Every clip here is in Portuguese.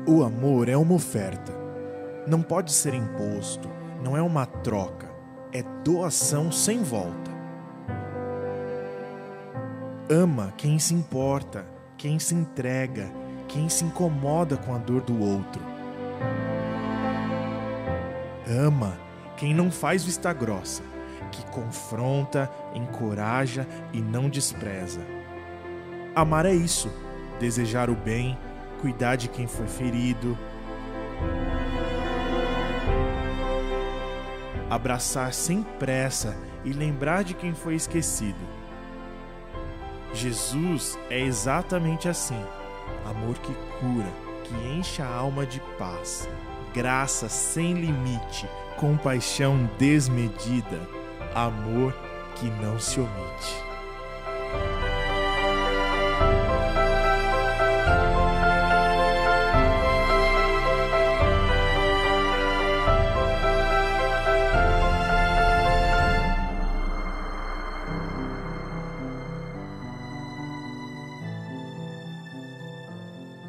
O amor é uma oferta. Não pode ser imposto, não é uma troca, é doação sem volta. Ama quem se importa, quem se entrega, quem se incomoda com a dor do outro. Ama quem não faz vista grossa, que confronta, encoraja e não despreza. Amar é isso, desejar o bem, cuidar de quem foi ferido, abraçar sem pressa e lembrar de quem foi esquecido. Jesus é exatamente assim, amor que cura, que enche a alma de paz, graça sem limite, compaixão desmedida, amor que não se omite.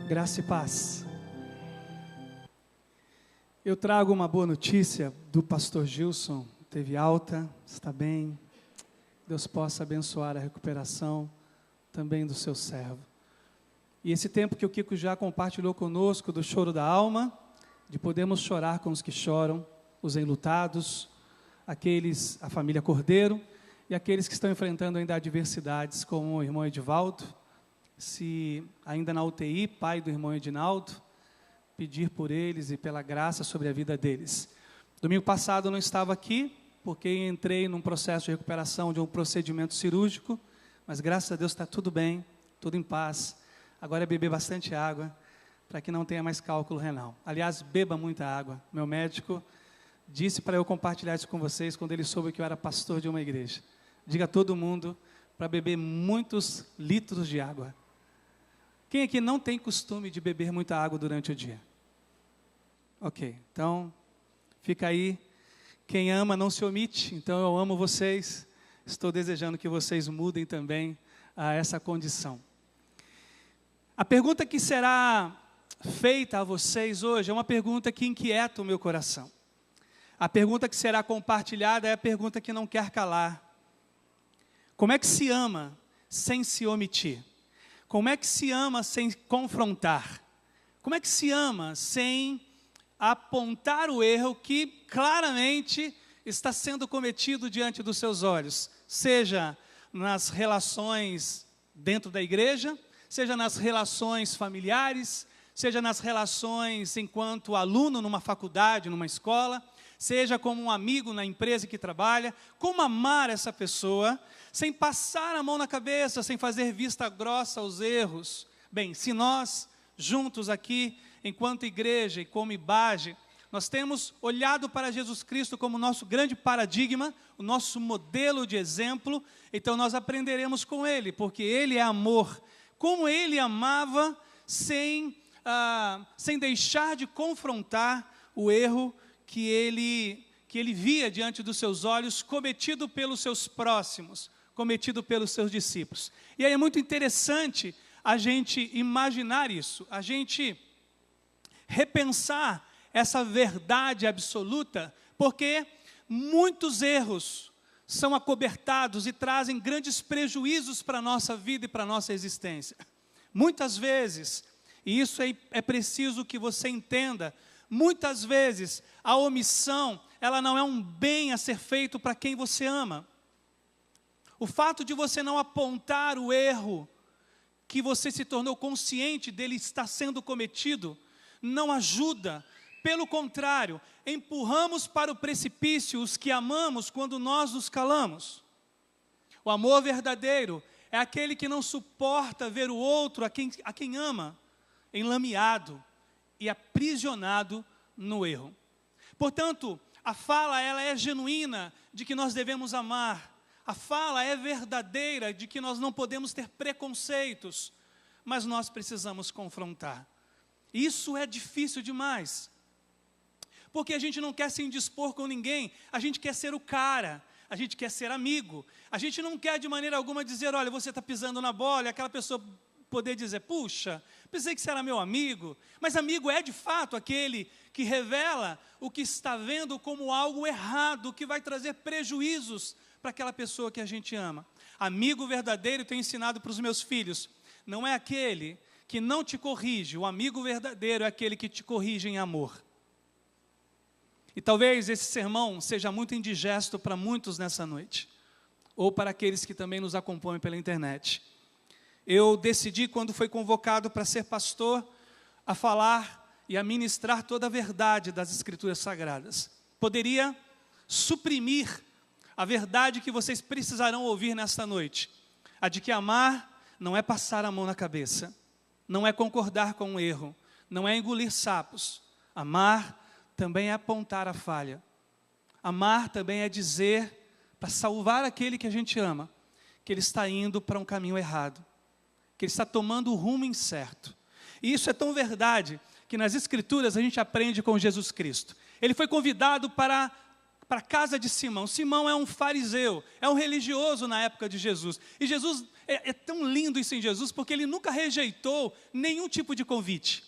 Graça e paz. Eu trago uma boa notícia do pastor Gilson, teve alta, está bem. Deus possa abençoar a recuperação também do seu servo. E esse tempo que o Kiko já compartilhou conosco do choro da alma, de podermos chorar com os que choram, os enlutados, aqueles, a família Cordeiro, e aqueles que estão enfrentando ainda adversidades, como o irmão Edivaldo, se ainda na UTI, pai do irmão Edinaldo, pedir por eles e pela graça sobre a vida deles. Domingo passado eu não estava aqui, porque entrei num processo de recuperação de um procedimento cirúrgico, mas graças a Deus está tudo bem, tudo em paz. Agora é beber bastante água, para que não tenha mais cálculo renal. Aliás, beba muita água. Meu médico disse para eu compartilhar isso com vocês, quando ele soube que eu era pastor de uma igreja. Diga a todo mundo para beber muitos litros de água. Quem aqui não tem costume de beber muita água durante o dia? Ok, então, fica aí. Quem ama não se omite, então eu amo vocês. Estou desejando que vocês mudem também a essa condição. A pergunta que será feita a vocês hoje é uma pergunta que inquieta o meu coração. A pergunta que será compartilhada é a pergunta que não quer calar. Como é que se ama sem se omitir? Como é que se ama sem confrontar? Como é que se ama sem apontar o erro que claramente está sendo cometido diante dos seus olhos? Seja nas relações dentro da igreja, seja nas relações familiares, seja nas relações enquanto aluno numa faculdade, numa escola, seja como um amigo na empresa que trabalha. Como amar essa pessoa sem passar a mão na cabeça, sem fazer vista grossa aos erros? Bem, se nós, juntos aqui, enquanto igreja e como IBAGE, nós temos olhado para Jesus Cristo como nosso grande paradigma, o nosso modelo de exemplo, então nós aprenderemos com Ele, porque Ele é amor. Como Ele amava sem deixar de confrontar o erro que ele via diante dos seus olhos, cometido pelos seus próximos, cometido pelos seus discípulos. E aí é muito interessante a gente imaginar isso, a gente repensar essa verdade absoluta, porque muitos erros são acobertados e trazem grandes prejuízos para a nossa vida e para a nossa existência. Muitas vezes, e isso é preciso que você entenda, muitas vezes a omissão, ela não é um bem a ser feito para quem você ama. O fato de você não apontar o erro que você se tornou consciente dele estar sendo cometido, não ajuda. Pelo contrário, empurramos para o precipício os que amamos quando nós nos calamos. O amor verdadeiro é aquele que não suporta ver o outro, a quem ama, enlameado e aprisionado no erro. Portanto, a fala ela é genuína de que nós devemos amar. A fala é verdadeira de que nós não podemos ter preconceitos, mas nós precisamos confrontar. Isso é difícil demais, porque a gente não quer se indispor com ninguém, a gente quer ser o cara, a gente quer ser amigo, a gente não quer de maneira alguma dizer, olha, você está pisando na bola, e aquela pessoa poder dizer, puxa, pensei que você era meu amigo, mas amigo é de fato aquele que revela o que está vendo como algo errado, que vai trazer prejuízos para aquela pessoa que a gente ama. Amigo verdadeiro, eu tenho ensinado para os meus filhos, não é aquele que não te corrige, o amigo verdadeiro é aquele que te corrige em amor. E talvez esse sermão seja muito indigesto para muitos nessa noite, ou para aqueles que também nos acompanham pela internet. Eu decidi, quando fui convocado para ser pastor, a falar e a ministrar toda a verdade das Escrituras Sagradas. Poderia suprimir a verdade que vocês precisarão ouvir nesta noite, a de que amar não é passar a mão na cabeça, não é concordar com o erro, não é engolir sapos. Amar também é apontar a falha. Amar também é dizer, para salvar aquele que a gente ama, que ele está indo para um caminho errado, que ele está tomando o rumo incerto. E isso é tão verdade, que nas Escrituras a gente aprende com Jesus Cristo. Ele foi convidado para a casa de Simão. Simão é um fariseu, é um religioso na época de Jesus. E Jesus, é tão lindo isso em Jesus, porque ele nunca rejeitou nenhum tipo de convite.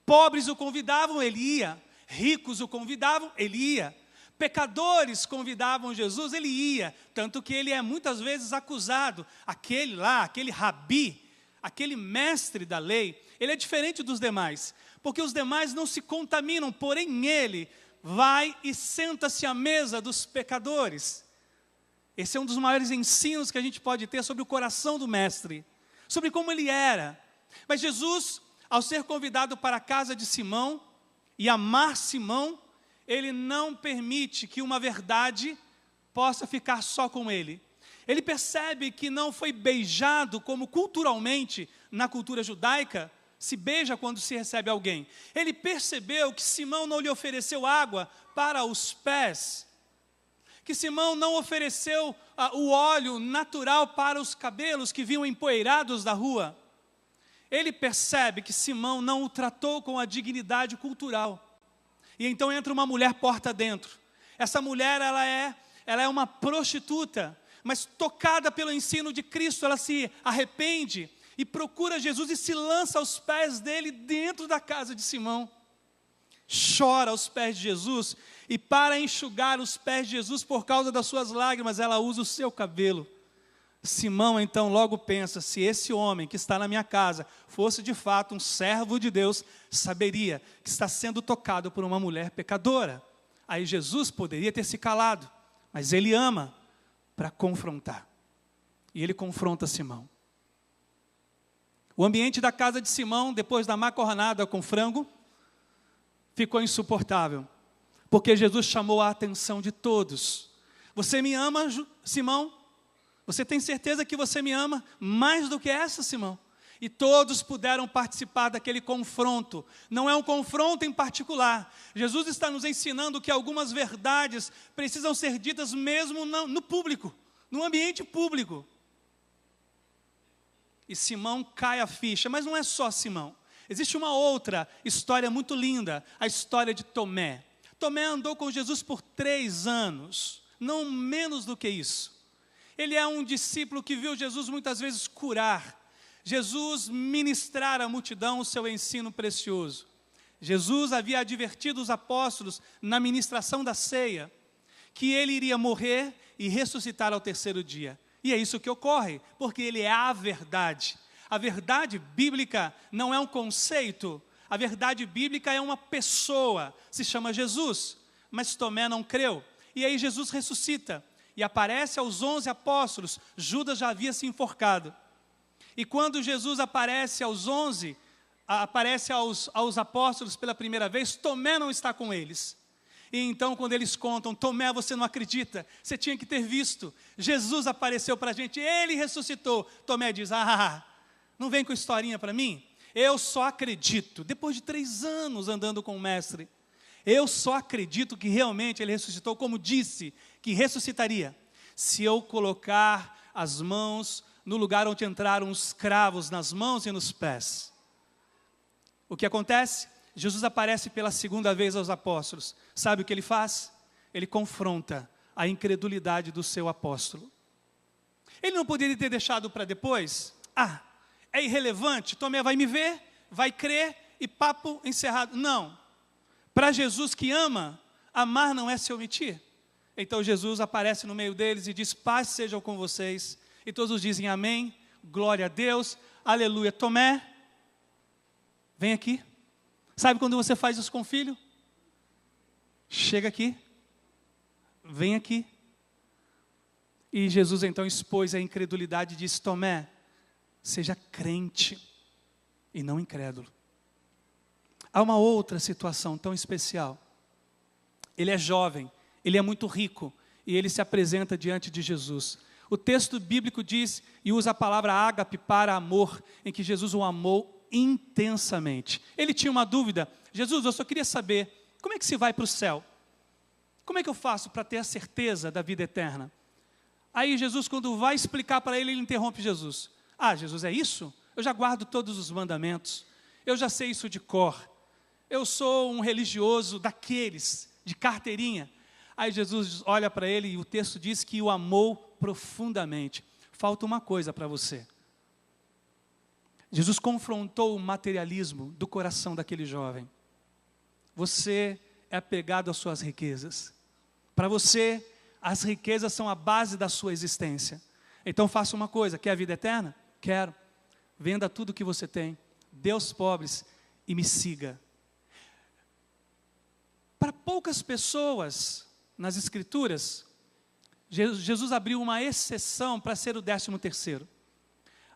Pobres o convidavam, ele ia. Ricos o convidavam, ele ia. Pecadores convidavam Jesus, ele ia. Tanto que ele é muitas vezes acusado. Aquele rabi, aquele mestre da lei, ele é diferente dos demais. Porque os demais não se contaminam, porém ele vai e senta-se à mesa dos pecadores. Esse é um dos maiores ensinos que a gente pode ter sobre o coração do mestre, sobre como ele era. Mas Jesus, ao ser convidado para a casa de Simão e amar Simão, ele não permite que uma verdade possa ficar só com ele. Ele percebe que não foi beijado como culturalmente, na cultura judaica, se beija quando se recebe alguém. Ele percebeu que Simão não lhe ofereceu água para os pés, que Simão não ofereceu o óleo natural para os cabelos que vinham empoeirados da rua. Ele percebe que Simão não o tratou com a dignidade cultural. E então entra uma mulher porta dentro. Essa mulher, ela é uma prostituta, mas tocada pelo ensino de Cristo, ela se arrepende e procura Jesus e se lança aos pés dele dentro da casa de Simão. Chora aos pés de Jesus e para enxugar os pés de Jesus por causa das suas lágrimas, ela usa o seu cabelo. Simão então logo pensa, se esse homem que está na minha casa fosse de fato um servo de Deus, saberia que está sendo tocado por uma mulher pecadora. Aí Jesus poderia ter se calado, mas ele ama para confrontar. E ele confronta Simão. O ambiente da casa de Simão, depois da macarronada com frango, ficou insuportável, porque Jesus chamou a atenção de todos. Você me ama, Simão? Você tem certeza que você me ama mais do que essa, Simão? E todos puderam participar daquele confronto. Não é um confronto em particular. Jesus está nos ensinando que algumas verdades precisam ser ditas mesmo no público, no ambiente público. E Simão cai a ficha, mas não é só Simão. Existe uma outra história muito linda, a história de Tomé. Tomé andou com Jesus por 3 anos, não menos do que isso. Ele é um discípulo que viu Jesus muitas vezes curar, Jesus ministrar à multidão o seu ensino precioso. Jesus havia advertido os apóstolos na ministração da ceia, que ele iria morrer e ressuscitar ao 3º dia. E é isso que ocorre, porque ele é a verdade. A verdade bíblica não é um conceito, a verdade bíblica é uma pessoa, se chama Jesus. Mas Tomé não creu, e aí Jesus ressuscita, e aparece aos 11 apóstolos, Judas já havia se enforcado. E quando Jesus aparece aos 11, aparece aos apóstolos pela primeira vez, Tomé não está com eles. E então quando eles contam, Tomé, você não acredita, você tinha que ter visto, Jesus apareceu para a gente, ele ressuscitou. Tomé diz, não vem com historinha para mim, eu só acredito, depois de 3 anos andando com o mestre, eu só acredito que realmente ele ressuscitou, como disse que ressuscitaria, se eu colocar as mãos no lugar onde entraram os cravos, nas mãos e nos pés. O que acontece? Jesus aparece pela 2ª vez aos apóstolos. Sabe o que ele faz? Ele confronta a incredulidade do seu apóstolo. Ele não poderia ter deixado para depois? É irrelevante? Tomé vai me ver, vai crer e papo encerrado. Não. Para Jesus que ama, amar não é se omitir. Então Jesus aparece no meio deles e diz: paz sejam com vocês. E todos dizem amém, glória a Deus, aleluia. Tomé, vem aqui. Sabe quando você faz isso com o filho? Chega aqui, vem aqui. E Jesus então expôs a incredulidade e disse: Tomé, seja crente e não incrédulo. Há uma outra situação tão especial. Ele é jovem, ele é muito rico e ele se apresenta diante de Jesus. O texto bíblico diz e usa a palavra ágape para amor, em que Jesus o amou intensamente. Ele tinha uma dúvida: Jesus, eu só queria saber, como é que se vai para o céu? Como é que eu faço para ter a certeza da vida eterna? Aí Jesus, quando vai explicar para ele, ele interrompe Jesus. Ah, Jesus, é isso? Eu já guardo todos os mandamentos, eu já sei isso de cor, eu sou um religioso daqueles, de carteirinha. Aí Jesus olha para ele e o texto diz que o amou profundamente. Falta uma coisa para você. Jesus confrontou o materialismo do coração daquele jovem. Você é apegado às suas riquezas. Para você, as riquezas são a base da sua existência. Então faça uma coisa: quer a vida eterna? Quero. Venda tudo o que você tem, dê aos pobres e me siga. Para poucas pessoas nas Escrituras, Jesus abriu uma exceção para ser o 13º.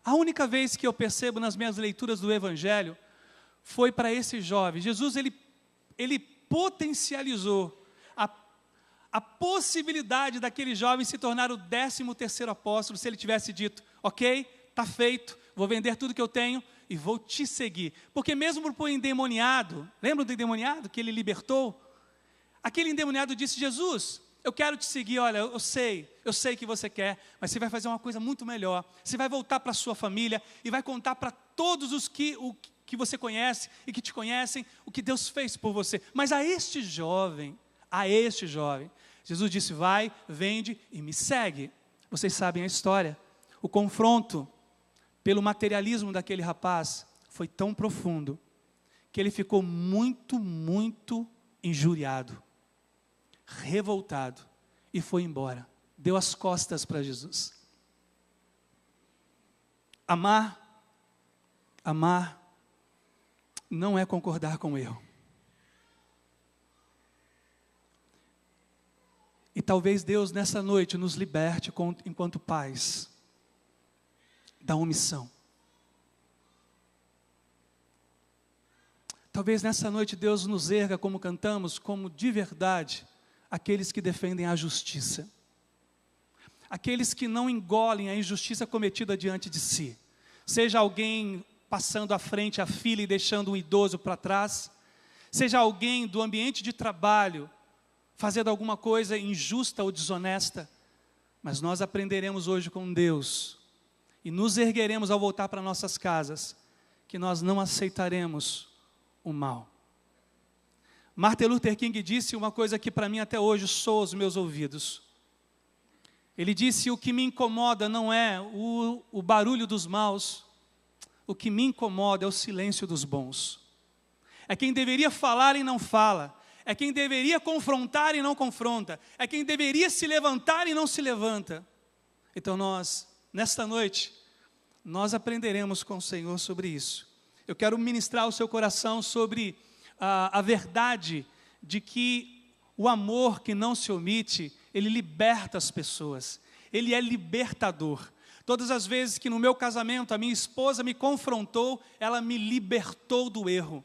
A única vez que eu percebo nas minhas leituras do Evangelho foi para esse jovem. Jesus, ele potencializou a possibilidade daquele jovem se tornar o 13º apóstolo, se ele tivesse dito: ok, está feito, vou vender tudo que eu tenho e vou te seguir. Porque mesmo para o endemoniado, lembra do endemoniado que ele libertou? Aquele endemoniado disse: Jesus, eu quero te seguir, olha, eu sei que você quer, mas você vai fazer uma coisa muito melhor. Você vai voltar para a sua família e vai contar para todos os que você conhece e que te conhecem, o que Deus fez por você. Mas a este jovem, Jesus disse: vai, vende e me segue. Vocês sabem a história. O confronto pelo materialismo daquele rapaz foi tão profundo que ele ficou muito, muito injuriado, revoltado, e foi embora, deu as costas para Jesus. Amar não é concordar com o erro. E talvez Deus nessa noite nos liberte enquanto pais da omissão. Talvez nessa noite Deus nos erga, como cantamos, como de verdade aqueles que defendem a justiça. Aqueles que não engolem a injustiça cometida diante de si. Seja alguém passando à frente a fila e deixando um idoso para trás. Seja alguém do ambiente de trabalho fazendo alguma coisa injusta ou desonesta. Mas nós aprenderemos hoje com Deus e nos ergueremos ao voltar para nossas casas, que nós não aceitaremos o mal. Martin Luther King disse uma coisa que para mim até hoje soa aos meus ouvidos. Ele disse: o que me incomoda não é o barulho dos maus, o que me incomoda é o silêncio dos bons. É quem deveria falar e não fala, é quem deveria confrontar e não confronta, é quem deveria se levantar e não se levanta. Então nós, nesta noite, nós aprenderemos com o Senhor sobre isso. Eu quero ministrar ao seu coração sobre a verdade de que o amor que não se omite, ele liberta as pessoas, ele é libertador. Todas as vezes que no meu casamento a minha esposa me confrontou, ela me libertou do erro.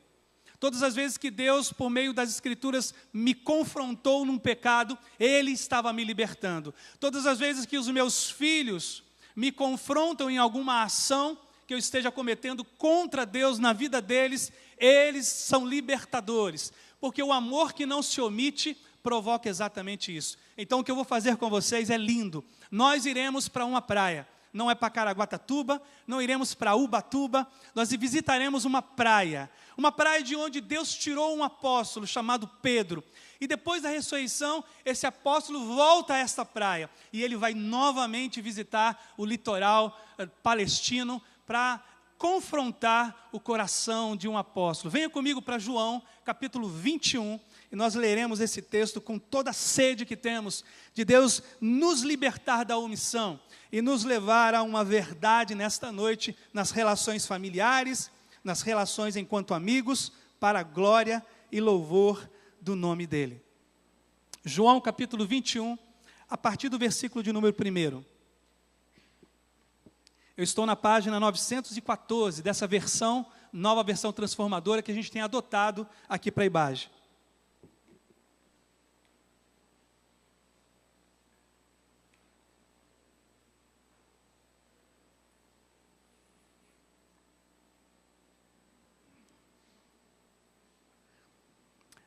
Todas as vezes que Deus, por meio das Escrituras, me confrontou num pecado, Ele estava me libertando. Todas as vezes que os meus filhos me confrontam em alguma ação que eu esteja cometendo contra Deus na vida deles, eles são libertadores. Porque o amor que não se omite provoca exatamente isso. Então o que eu vou fazer com vocês é lindo. Nós iremos para uma praia. Não é para Caraguatatuba, não iremos para Ubatuba, nós visitaremos uma praia de onde Deus tirou um apóstolo chamado Pedro, e depois da ressurreição, esse apóstolo volta a esta praia, e ele vai novamente visitar o litoral palestino, para confrontar o coração de um apóstolo. Venha comigo para João, capítulo 21, e nós leremos esse texto com toda a sede que temos de Deus nos libertar da omissão e nos levar a uma verdade nesta noite, nas relações familiares, nas relações enquanto amigos, para a glória e louvor do nome dEle. João capítulo 21, a partir do versículo de número 1. Eu estou na página 914 dessa versão, nova versão transformadora que a gente tem adotado aqui para a IBAGE.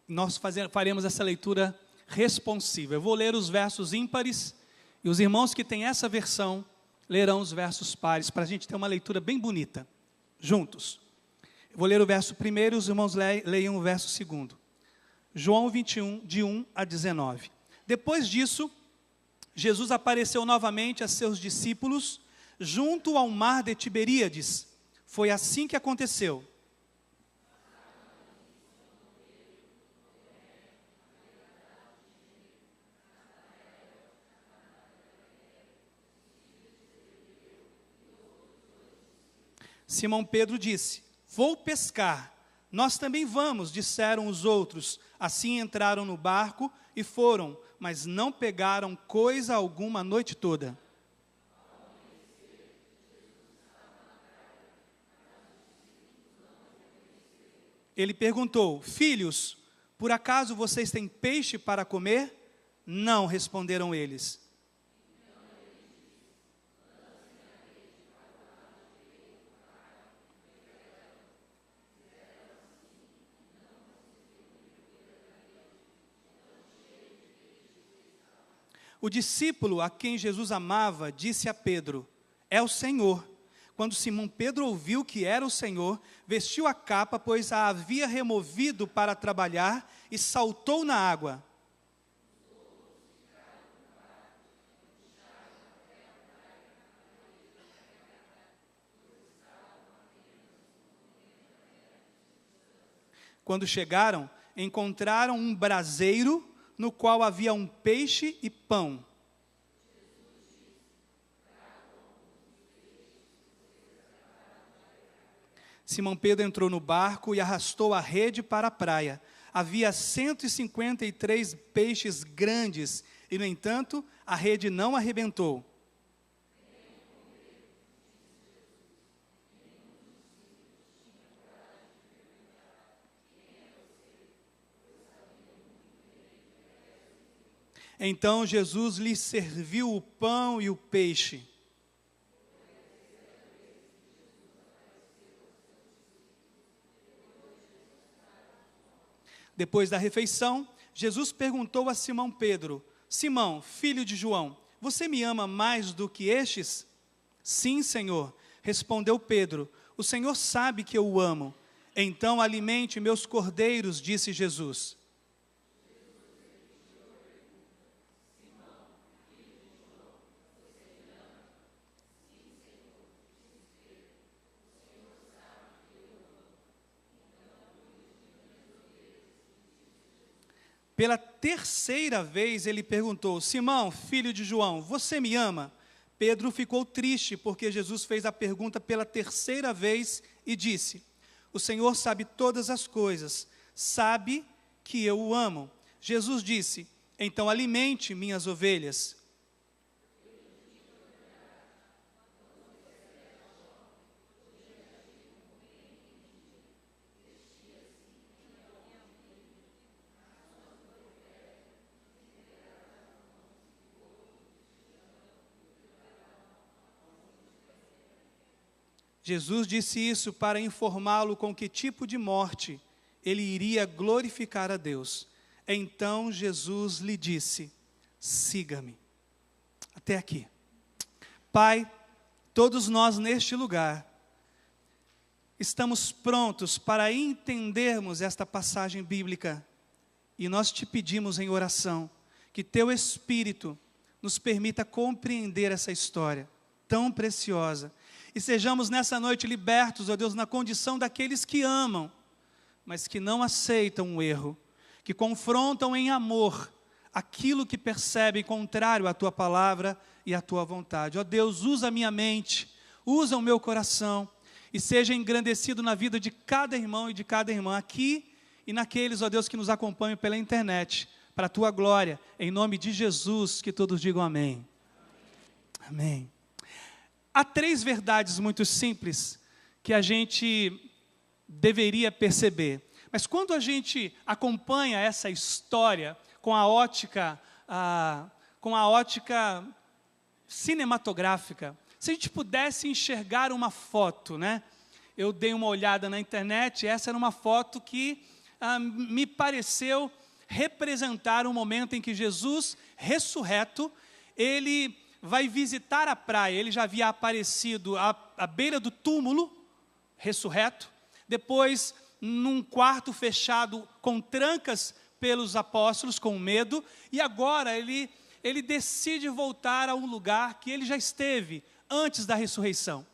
Nós faremos essa leitura responsiva. Eu vou ler os versos ímpares e os irmãos que têm essa versão lerão os versos pares, para a gente ter uma leitura bem bonita, juntos. Eu vou ler o verso 1 e os irmãos leiam o verso 2. João 21, de 1 a 19. Depois disso, Jesus apareceu novamente a seus discípulos junto ao mar de Tiberíades. Foi assim que aconteceu. Simão Pedro disse: vou pescar. Nós também vamos, disseram os outros. Assim entraram no barco e foram, mas não pegaram coisa alguma a noite toda. Ele perguntou: filhos, por acaso vocês têm peixe para comer? Não, responderam eles. O discípulo a quem Jesus amava disse a Pedro: é o Senhor. Quando Simão Pedro ouviu que era o Senhor, vestiu a capa, pois a havia removido para trabalhar, e saltou na água. Quando chegaram, encontraram um braseiro no qual havia um peixe e pão. Simão Pedro entrou no barco e arrastou a rede para a praia. Havia 153 peixes grandes, e, no entanto, a rede não arrebentou. Então Jesus lhes serviu o pão e o peixe. Depois da refeição, Jesus perguntou a Simão Pedro: Simão, filho de João, você me ama mais do que estes? Sim, Senhor, respondeu Pedro, o Senhor sabe que eu o amo. Então alimente meus cordeiros, disse Jesus. Pela terceira vez ele perguntou: Simão, filho de João, você me ama? Pedro ficou triste porque Jesus fez a pergunta pela terceira vez e disse: o Senhor sabe todas as coisas, sabe que eu o amo. Jesus disse: então alimente minhas ovelhas. Jesus disse isso para informá-lo com que tipo de morte ele iria glorificar a Deus. Então Jesus lhe disse: siga-me. Até aqui. Pai, todos nós neste lugar estamos prontos para entendermos esta passagem bíblica, e nós te pedimos em oração que teu Espírito nos permita compreender essa história. tão preciosa. E sejamos nessa noite libertos, ó Deus, na condição daqueles que amam, mas que não aceitam o erro, que confrontam em amor aquilo que percebem contrário à Tua palavra e à Tua vontade. Ó Deus, usa a minha mente, usa o meu coração, e seja engrandecido na vida de cada irmão e de cada irmã aqui e naqueles, ó Deus, que nos acompanham pela internet, para a Tua glória, em nome de Jesus, que todos digam amém. Amém. Há 3 verdades muito simples que a gente deveria perceber, mas quando a gente acompanha essa história com a ótica cinematográfica, se a gente pudesse enxergar uma foto, né? Eu dei uma olhada na internet, essa era uma foto que me pareceu representar um momento em que Jesus, ressurreto, ele vai visitar a praia. Ele já havia aparecido à beira do túmulo, ressurreto, depois num quarto fechado com trancas pelos apóstolos, com medo, e agora ele decide voltar a um lugar que ele já esteve antes da ressurreição.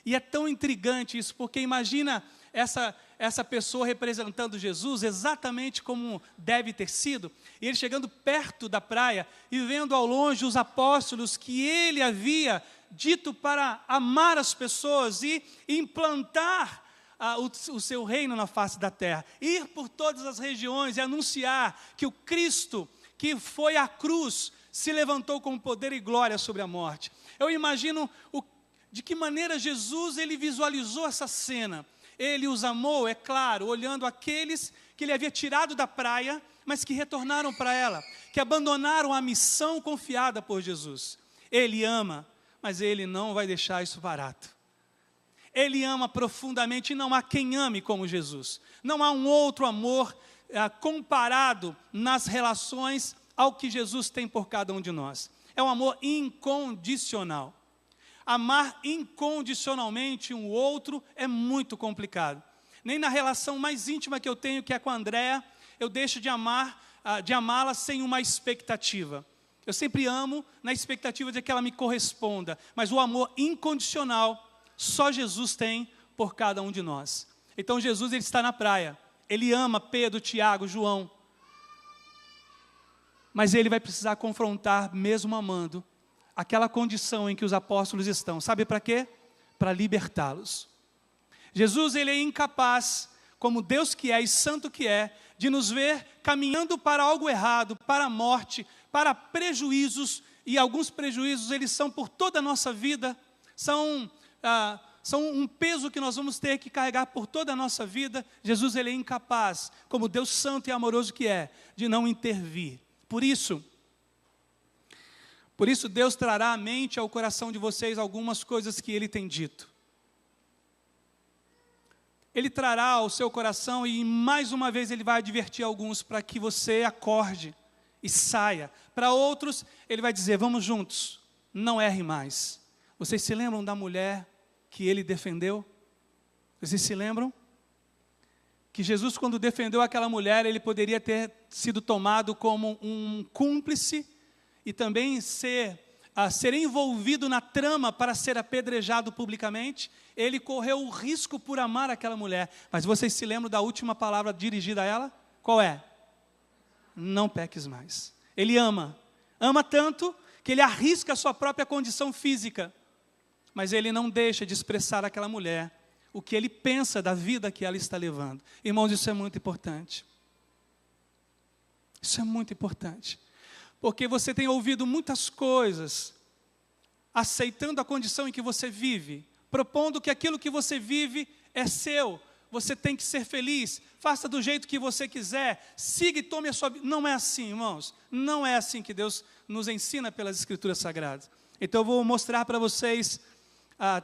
E é tão intrigante isso, porque imagina essa pessoa representando Jesus exatamente como deve ter sido, e ele chegando perto da praia e vendo ao longe os apóstolos que ele havia dito para amar as pessoas e implantar o seu reino na face da terra, ir por todas as regiões e anunciar que o Cristo que foi à cruz se levantou com poder e glória sobre a morte. Eu imagino de que maneira Jesus ele visualizou essa cena. Ele os amou, é claro, olhando aqueles que ele havia tirado da praia, mas que retornaram para ela, que abandonaram a missão confiada por Jesus. Ele ama, mas ele não vai deixar isso barato. Ele ama profundamente e não há quem ame como Jesus. Não há um outro amor comparado nas relações ao que Jesus tem por cada um de nós. É um amor incondicional. Amar incondicionalmente um outro é muito complicado. Nem na relação mais íntima que eu tenho, que é com a Andréa, eu deixo de amá-la sem uma expectativa. Eu sempre amo na expectativa de que ela me corresponda, mas o amor incondicional só Jesus tem por cada um de nós. Então Jesus ele está na praia, ele ama Pedro, Tiago, João, mas ele vai precisar confrontar, mesmo amando, aquela condição em que os apóstolos estão. Sabe para quê? Para libertá-los. Jesus ele é incapaz, como Deus que é e santo que é, de nos ver caminhando para algo errado, para a morte, para prejuízos, e alguns prejuízos eles são por toda a nossa vida, são um peso que nós vamos ter que carregar por toda a nossa vida. Jesus ele é incapaz, como Deus santo e amoroso que é, de não intervir. Por isso Deus trará à mente, ao coração de vocês, algumas coisas que Ele tem dito. Ele trará ao seu coração e mais uma vez Ele vai advertir alguns para que você acorde e saia. Para outros, Ele vai dizer, vamos juntos, não erre mais. Vocês se lembram da mulher que Ele defendeu? Vocês se lembram? Que Jesus, quando defendeu aquela mulher, Ele poderia ter sido tomado como um cúmplice, e também ser envolvido na trama para ser apedrejado publicamente. Ele correu o risco por amar aquela mulher. Mas vocês se lembram da última palavra dirigida a ela? Qual é? Não peques mais. Ele ama tanto que ele arrisca a sua própria condição física, mas ele não deixa de expressar àquela mulher o que ele pensa da vida que ela está levando. Irmãos, isso é muito importante. Isso é muito importante. Porque você tem ouvido muitas coisas, aceitando a condição em que você vive, propondo que aquilo que você vive é seu, você tem que ser feliz, faça do jeito que você quiser, siga e tome a sua vida. Não é assim, irmãos, não é assim que Deus nos ensina pelas Escrituras Sagradas. Então eu vou mostrar para vocês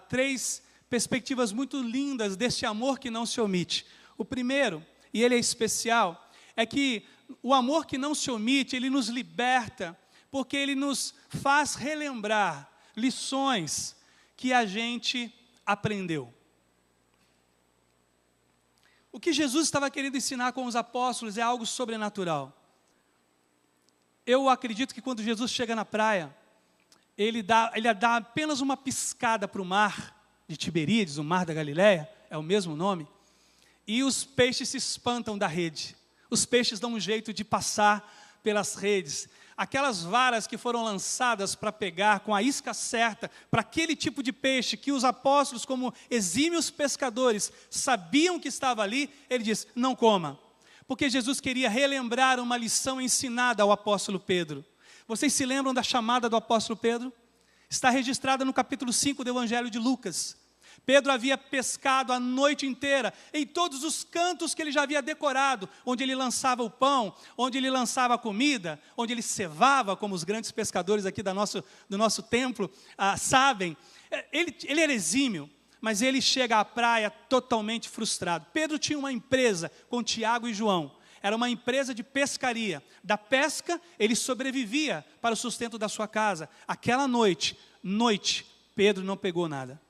3 perspectivas muito lindas deste amor que não se omite. O primeiro, e ele é especial, é que o amor que não se omite, ele nos liberta, porque ele nos faz relembrar lições que a gente aprendeu. O que Jesus estava querendo ensinar com os apóstolos é algo sobrenatural. Eu acredito que quando Jesus chega na praia, ele dá apenas uma piscada para o mar de Tiberíades, o mar da Galileia, é o mesmo nome, e os peixes se espantam da rede. Os peixes dão um jeito de passar pelas redes. Aquelas varas que foram lançadas para pegar com a isca certa, para aquele tipo de peixe que os apóstolos, como exímios pescadores, sabiam que estava ali, ele diz, não coma. Porque Jesus queria relembrar uma lição ensinada ao apóstolo Pedro. Vocês se lembram da chamada do apóstolo Pedro? Está registrada no capítulo 5 do Evangelho de Lucas. Pedro havia pescado a noite inteira, em todos os cantos que ele já havia decorado, onde ele lançava o pão, onde ele lançava a comida, onde ele cevava, como os grandes pescadores aqui do nosso templo sabem. Ele era exímio, mas ele chega à praia totalmente frustrado. Pedro tinha uma empresa com Tiago e João, era uma empresa de pescaria. Da pesca, ele sobrevivia para o sustento da sua casa. Aquela noite, Pedro não pegou nada.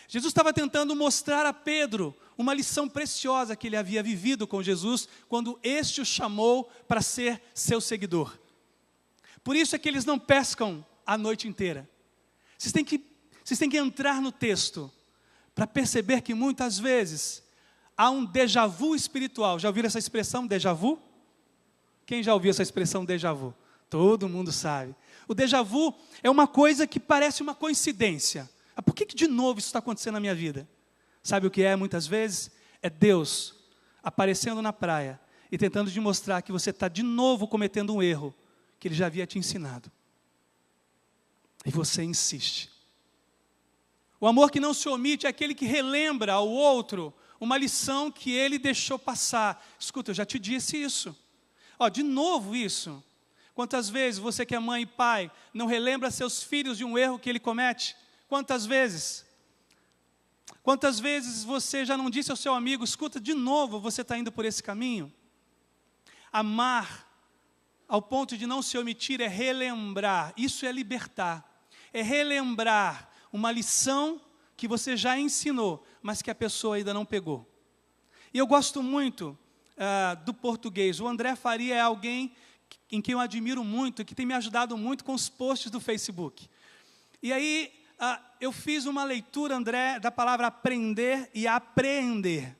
Jesus estava tentando mostrar a Pedro uma lição preciosa que ele havia vivido com Jesus, quando este o chamou para ser seu seguidor. Por isso é que eles não pescam a noite inteira. Vocês têm que entrar no texto, para perceber que muitas vezes há um déjà vu espiritual. Já ouviram essa expressão, déjà vu? Quem já ouviu essa expressão, déjà vu? Todo mundo sabe. O déjà vu é uma coisa que parece uma coincidência. Por que de novo isso está acontecendo na minha vida? Sabe o que é muitas vezes? É Deus aparecendo na praia e tentando te mostrar que você está de novo cometendo um erro que Ele já havia te ensinado. E você insiste. O amor que não se omite é aquele que relembra ao outro uma lição que ele deixou passar. Escuta, eu já te disse isso. De novo isso. Quantas vezes você que é mãe e pai não relembra seus filhos de um erro que ele comete? Quantas vezes? Quantas vezes você já não disse ao seu amigo, escuta, de novo você está indo por esse caminho? Amar, ao ponto de não se omitir, é relembrar. Isso é libertar. É relembrar uma lição que você já ensinou, mas que a pessoa ainda não pegou. E eu gosto muito do português. O André Faria é alguém em quem eu admiro muito, que tem me ajudado muito com os posts do Facebook. E aí, eu fiz uma leitura, André, da palavra aprender e apreender.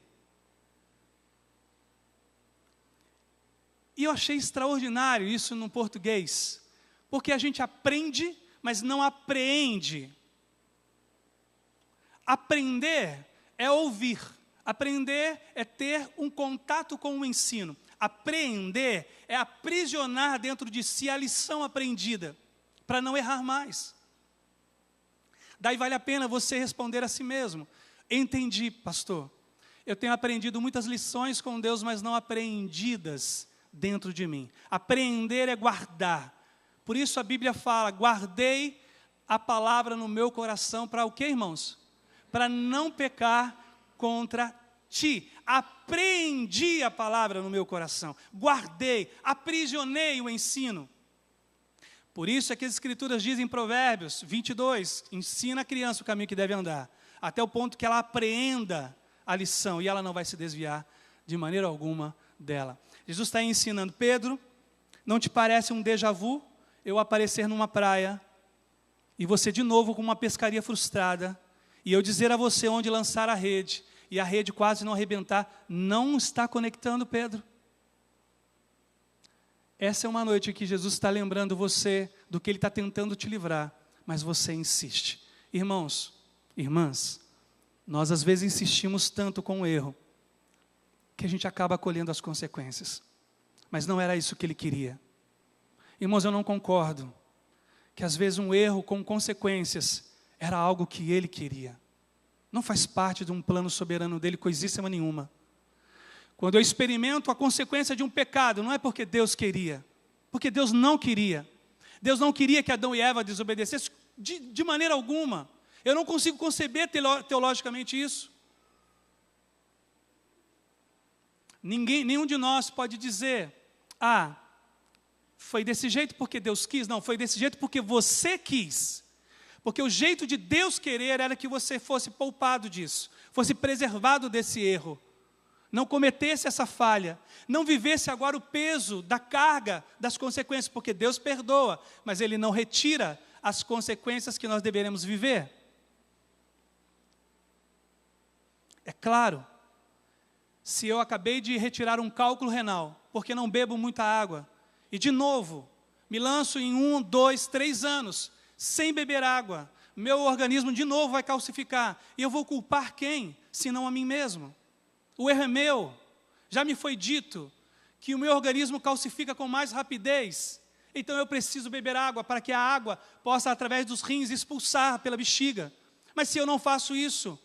E eu achei extraordinário isso no português, porque a gente aprende, mas não apreende. Aprender é ouvir, aprender é ter um contato com o ensino. Apreender é aprisionar dentro de si a lição aprendida, para não errar mais. Daí vale a pena você responder a si mesmo. Entendi, pastor. Eu tenho aprendido muitas lições com Deus, mas não apreendidas dentro de mim. Apreender é guardar. Por isso a Bíblia fala, guardei a palavra no meu coração para o quê, irmãos? Para não pecar contra ti. Apreendi a palavra no meu coração. Guardei, aprisionei o ensino. Por isso é que as Escrituras dizem em Provérbios 22, ensina a criança o caminho que deve andar, até o ponto que ela apreenda a lição, e ela não vai se desviar de maneira alguma dela. Jesus está ensinando, Pedro, não te parece um déjà vu, eu aparecer numa praia, e você de novo com uma pescaria frustrada, e eu dizer a você onde lançar a rede, e a rede quase não arrebentar, não está conectando, Pedro? Essa é uma noite que Jesus está lembrando você do que Ele está tentando te livrar, mas você insiste. Irmãos, irmãs, nós às vezes insistimos tanto com o erro, que a gente acaba colhendo as consequências. Mas não era isso que Ele queria. Irmãos, eu não concordo que às vezes um erro com consequências era algo que Ele queria. Não faz parte de um plano soberano dEle, coisíssima nenhuma. Quando eu experimento a consequência de um pecado, não é porque Deus queria, porque Deus não queria. Deus não queria que Adão e Eva desobedecessem de maneira alguma. Eu não consigo conceber teologicamente isso. Nenhum de nós pode dizer, foi desse jeito porque Deus quis. Não, foi desse jeito porque você quis. Porque o jeito de Deus querer era que você fosse poupado disso, fosse preservado desse erro. Não cometesse essa falha, não vivesse agora o peso da carga das consequências, porque Deus perdoa, mas Ele não retira as consequências que nós deveremos viver. É claro, se eu acabei de retirar um cálculo renal, porque não bebo muita água, e de novo, me lanço em 1, 2, 3 anos, sem beber água, meu organismo de novo vai calcificar, e eu vou culpar quem? Senão a mim mesmo. O erro é meu. Já me foi dito que o meu organismo calcifica com mais rapidez, então eu preciso beber água, para que a água possa, através dos rins, expulsar pela bexiga. Mas se eu não faço isso,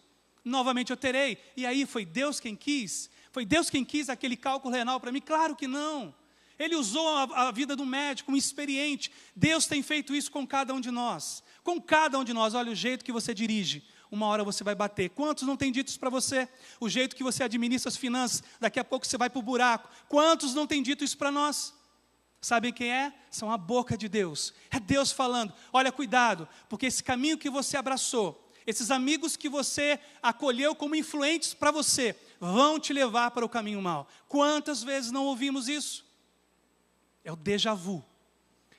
novamente eu terei. E aí foi Deus quem quis? Foi Deus quem quis aquele cálculo renal para mim? Claro que não. Ele usou a vida do médico, um experiente. Deus tem feito isso com cada um de nós. Com cada um de nós. Olha o jeito que você dirige, uma hora você vai bater. Quantos não têm dito isso para você? O jeito que você administra as finanças, daqui a pouco você vai para o buraco. Quantos não têm dito isso para nós? Sabem quem é? São a boca de Deus. É Deus falando, olha, cuidado, porque esse caminho que você abraçou, esses amigos que você acolheu como influentes para você, vão te levar para o caminho mau. Quantas vezes não ouvimos isso? É o déjà vu.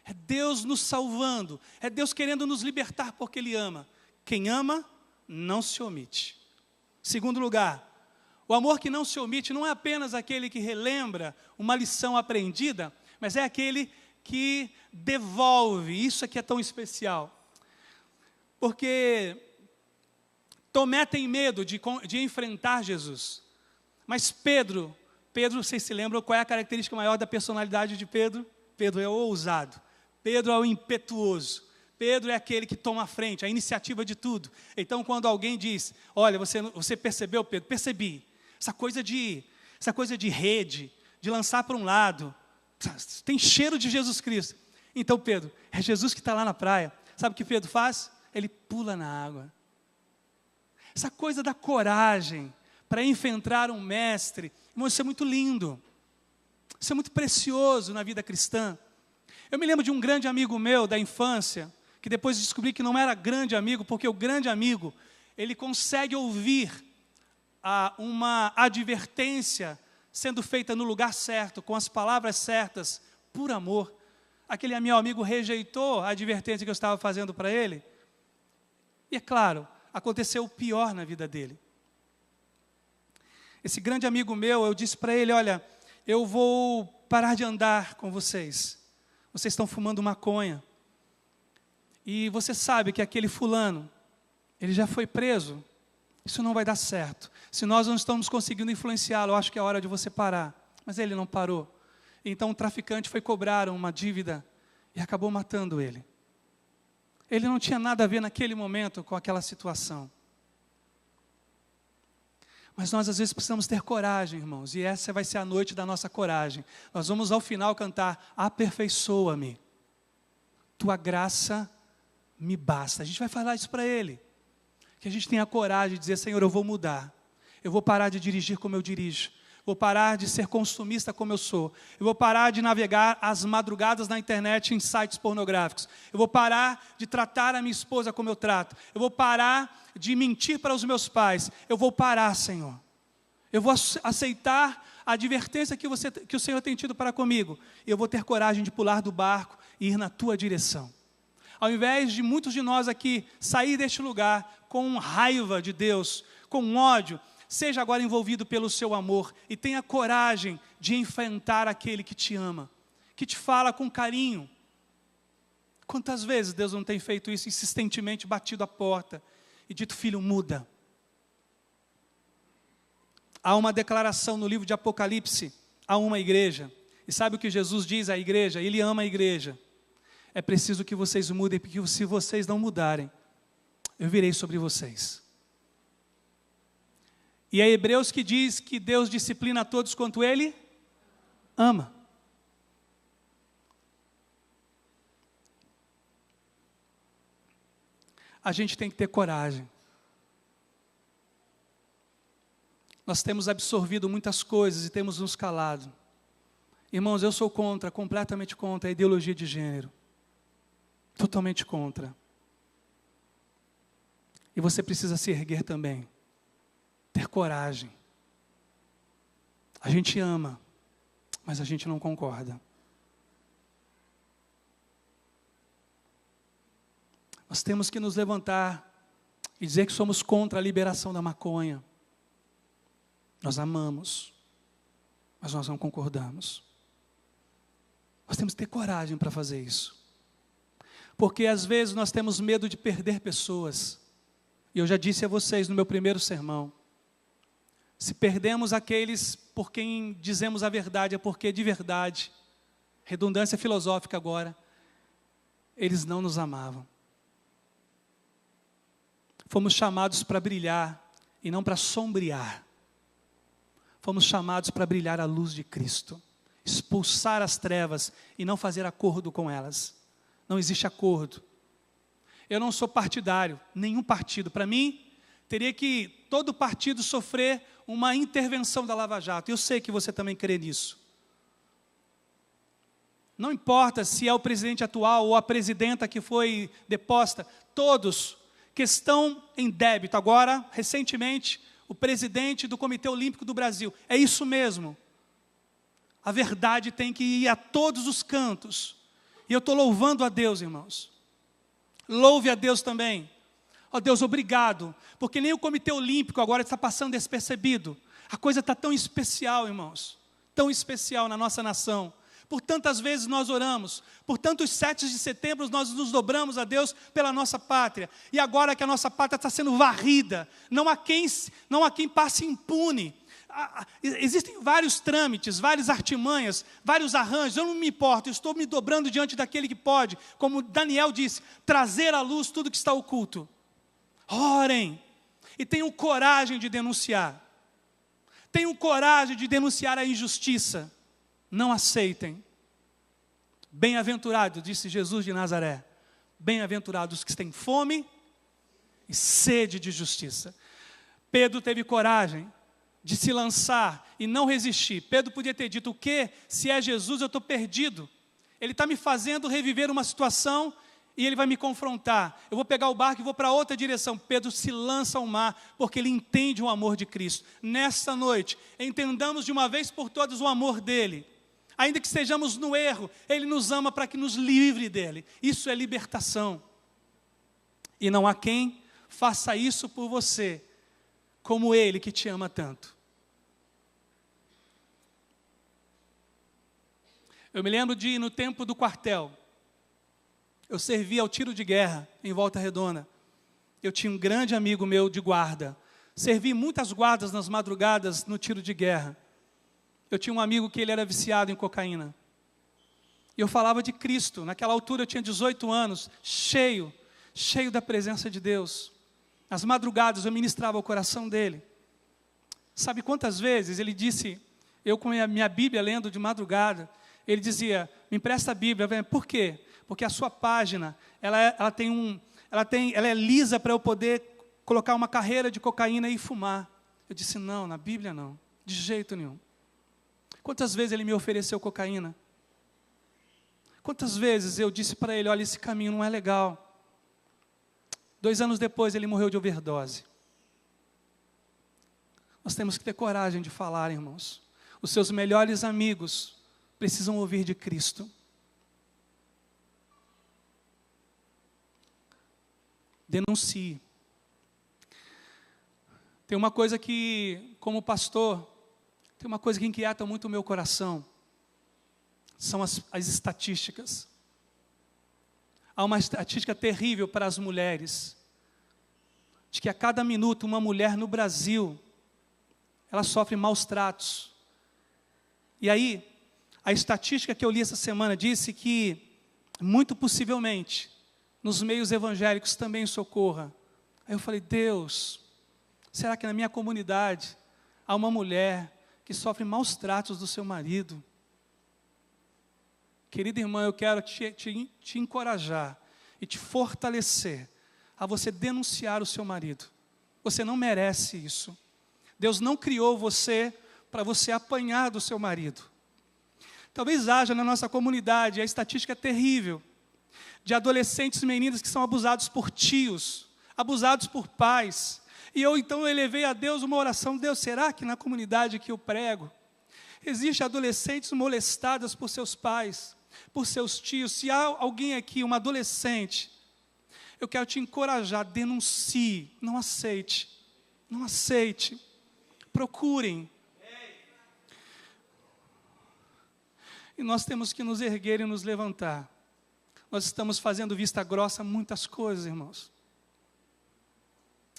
É Deus nos salvando. É Deus querendo nos libertar porque Ele ama. Quem ama, não se omite. Segundo lugar, o amor que não se omite não é apenas aquele que relembra uma lição aprendida, mas é aquele que devolve. Isso aqui é tão especial. Porque Tomé tem medo de enfrentar Jesus. Mas Pedro, vocês se lembram qual é a característica maior da personalidade de Pedro? Pedro é o ousado. Pedro é o impetuoso. Pedro é aquele que toma a frente, a iniciativa de tudo. Então, quando alguém diz, olha, você percebeu, Pedro? Percebi. Essa coisa de rede, de lançar para um lado, tem cheiro de Jesus Cristo. Então, Pedro, é Jesus que está lá na praia. Sabe o que Pedro faz? Ele pula na água. Essa coisa da coragem para enfrentar um mestre, irmão, isso é muito lindo. Isso é muito precioso na vida cristã. Eu me lembro de um grande amigo meu da infância, que depois descobri que não era grande amigo, porque o grande amigo, ele consegue ouvir uma advertência sendo feita no lugar certo, com as palavras certas, por amor. Aquele meu amigo rejeitou a advertência que eu estava fazendo para ele. E é claro, aconteceu o pior na vida dele. Esse grande amigo meu, eu disse para ele, olha, eu vou parar de andar com vocês. Vocês estão fumando maconha. E você sabe que aquele fulano, ele já foi preso. Isso não vai dar certo. Se nós não estamos conseguindo influenciá-lo, eu acho que é hora de você parar. Mas ele não parou. Então o traficante foi cobrar uma dívida e acabou matando ele. Ele não tinha nada a ver naquele momento com aquela situação. Mas nós às vezes precisamos ter coragem, irmãos. E essa vai ser a noite da nossa coragem. Nós vamos ao final cantar, aperfeiçoa-me. Tua graça me basta. A gente vai falar isso para Ele. Que a gente tenha coragem de dizer, Senhor, eu vou mudar. Eu vou parar de dirigir como eu dirijo. Vou parar de ser consumista como eu sou. Eu vou parar de navegar às madrugadas na internet em sites pornográficos. Eu vou parar de tratar a minha esposa como eu trato. Eu vou parar de mentir para os meus pais. Eu vou parar, Senhor. Eu vou aceitar a advertência que o Senhor tem tido para comigo. E eu vou ter coragem de pular do barco e ir na tua direção. Ao invés de muitos de nós aqui sair deste lugar com raiva de Deus, com ódio, seja agora envolvido pelo seu amor e tenha coragem de enfrentar aquele que te ama, que te fala com carinho. Quantas vezes Deus não tem feito isso, insistentemente batido a porta e dito, filho, muda. Há uma declaração no livro de Apocalipse a uma igreja. E sabe o que Jesus diz à igreja? Ele ama a igreja. É preciso que vocês mudem, porque se vocês não mudarem, eu virei sobre vocês. E é Hebreus que diz que Deus disciplina a todos quanto Ele ama. A gente tem que ter coragem. Nós temos absorvido muitas coisas e temos nos calado. Irmãos, eu sou completamente contra a ideologia de gênero. Totalmente contra. E você precisa se erguer também. Ter coragem. A gente ama, mas a gente não concorda. Nós temos que nos levantar e dizer que somos contra a liberação da maconha. Nós amamos, mas nós não concordamos. Nós temos que ter coragem para fazer isso. Porque às vezes nós temos medo de perder pessoas. E eu já disse a vocês no meu primeiro sermão, se perdemos aqueles por quem dizemos a verdade, é porque de verdade, redundância filosófica agora, eles não nos amavam. Fomos chamados para brilhar e não para sombrear. Fomos chamados para brilhar a luz de Cristo, expulsar as trevas e não fazer acordo com elas. Não existe acordo. Eu não sou partidário, nenhum partido. Para mim, teria que todo partido sofrer uma intervenção da Lava Jato. Eu sei que você também crê nisso. Não importa se é o presidente atual ou a presidenta que foi deposta, todos que estão em débito. Agora, recentemente, o presidente do Comitê Olímpico do Brasil. É isso mesmo. A verdade tem que ir a todos os cantos. E eu estou louvando a Deus, irmãos. Louve a Deus também. Ó Deus, obrigado. Porque nem o Comitê Olímpico agora está passando despercebido. A coisa está tão especial, irmãos. Tão especial na nossa nação. Por tantas vezes nós oramos, por tantos 7 de setembro nós nos dobramos a Deus pela nossa pátria. E agora que a nossa pátria está sendo varrida, não há quem passe impune. Existem vários trâmites, várias artimanhas, vários arranjos. Eu não me importo, eu estou me dobrando diante daquele que pode, como Daniel disse, trazer à luz tudo que está oculto. Orem e tenham coragem de denunciar. Tenham coragem de denunciar a injustiça. Não aceitem. Bem-aventurado, disse Jesus de Nazaré, bem-aventurados os que têm fome e sede de justiça. Pedro teve coragem de se lançar e não resistir. Pedro podia ter dito, o quê? Se é Jesus, eu estou perdido. Ele está me fazendo reviver uma situação e ele vai me confrontar. Eu vou pegar o barco e vou para outra direção. Pedro se lança ao mar, porque ele entende o amor de Cristo. Nesta noite, entendamos de uma vez por todas o amor dele. Ainda que estejamos no erro, ele nos ama para que nos livre dele. Isso é libertação. E não há quem faça isso por você, como ele que te ama tanto. Eu me lembro de, no tempo do quartel, eu servia ao tiro de guerra em Volta Redonda. Eu tinha um grande amigo meu de guarda. Servi muitas guardas nas madrugadas no tiro de guerra. Eu tinha um amigo que ele era viciado em cocaína. E eu falava de Cristo. Naquela altura eu tinha 18 anos, cheio da presença de Deus. Nas madrugadas eu ministrava o coração dele. Sabe quantas vezes ele disse, eu com a minha Bíblia lendo de madrugada, ele dizia, me empresta a Bíblia. Por quê? Porque a sua página, ela é lisa para eu poder colocar uma carreira de cocaína e fumar. Eu disse, não, na Bíblia não, de jeito nenhum. Quantas vezes ele me ofereceu cocaína? Quantas vezes eu disse para ele, olha, esse caminho não é legal. 2 anos depois ele morreu de overdose. Nós temos que ter coragem de falar, irmãos. Os seus melhores amigos precisam ouvir de Cristo. Denuncie. Tem uma coisa que, como pastor, tem uma coisa que inquieta muito o meu coração. São as estatísticas. Há uma estatística terrível para as mulheres. De que a cada minuto uma mulher no Brasil, ela sofre maus tratos. E aí, a estatística que eu li essa semana disse que, muito possivelmente, nos meios evangélicos também socorra. Aí eu falei, Deus, será que na minha comunidade há uma mulher que sofre maus tratos do seu marido? Querida irmã, eu quero te encorajar e te fortalecer a você denunciar o seu marido. Você não merece isso. Deus não criou você para você apanhar do seu marido. Talvez haja na nossa comunidade, a estatística é terrível, de adolescentes e meninas que são abusados por tios, abusados por pais. E eu então elevei a Deus uma oração, Deus, será que na comunidade que eu prego, existem adolescentes molestadas por seus pais, por seus tios? Se há alguém aqui, uma adolescente, eu quero te encorajar, denuncie, não aceite, não aceite, procurem. E nós temos que nos erguer e nos levantar. Nós estamos fazendo vista grossa a muitas coisas, irmãos.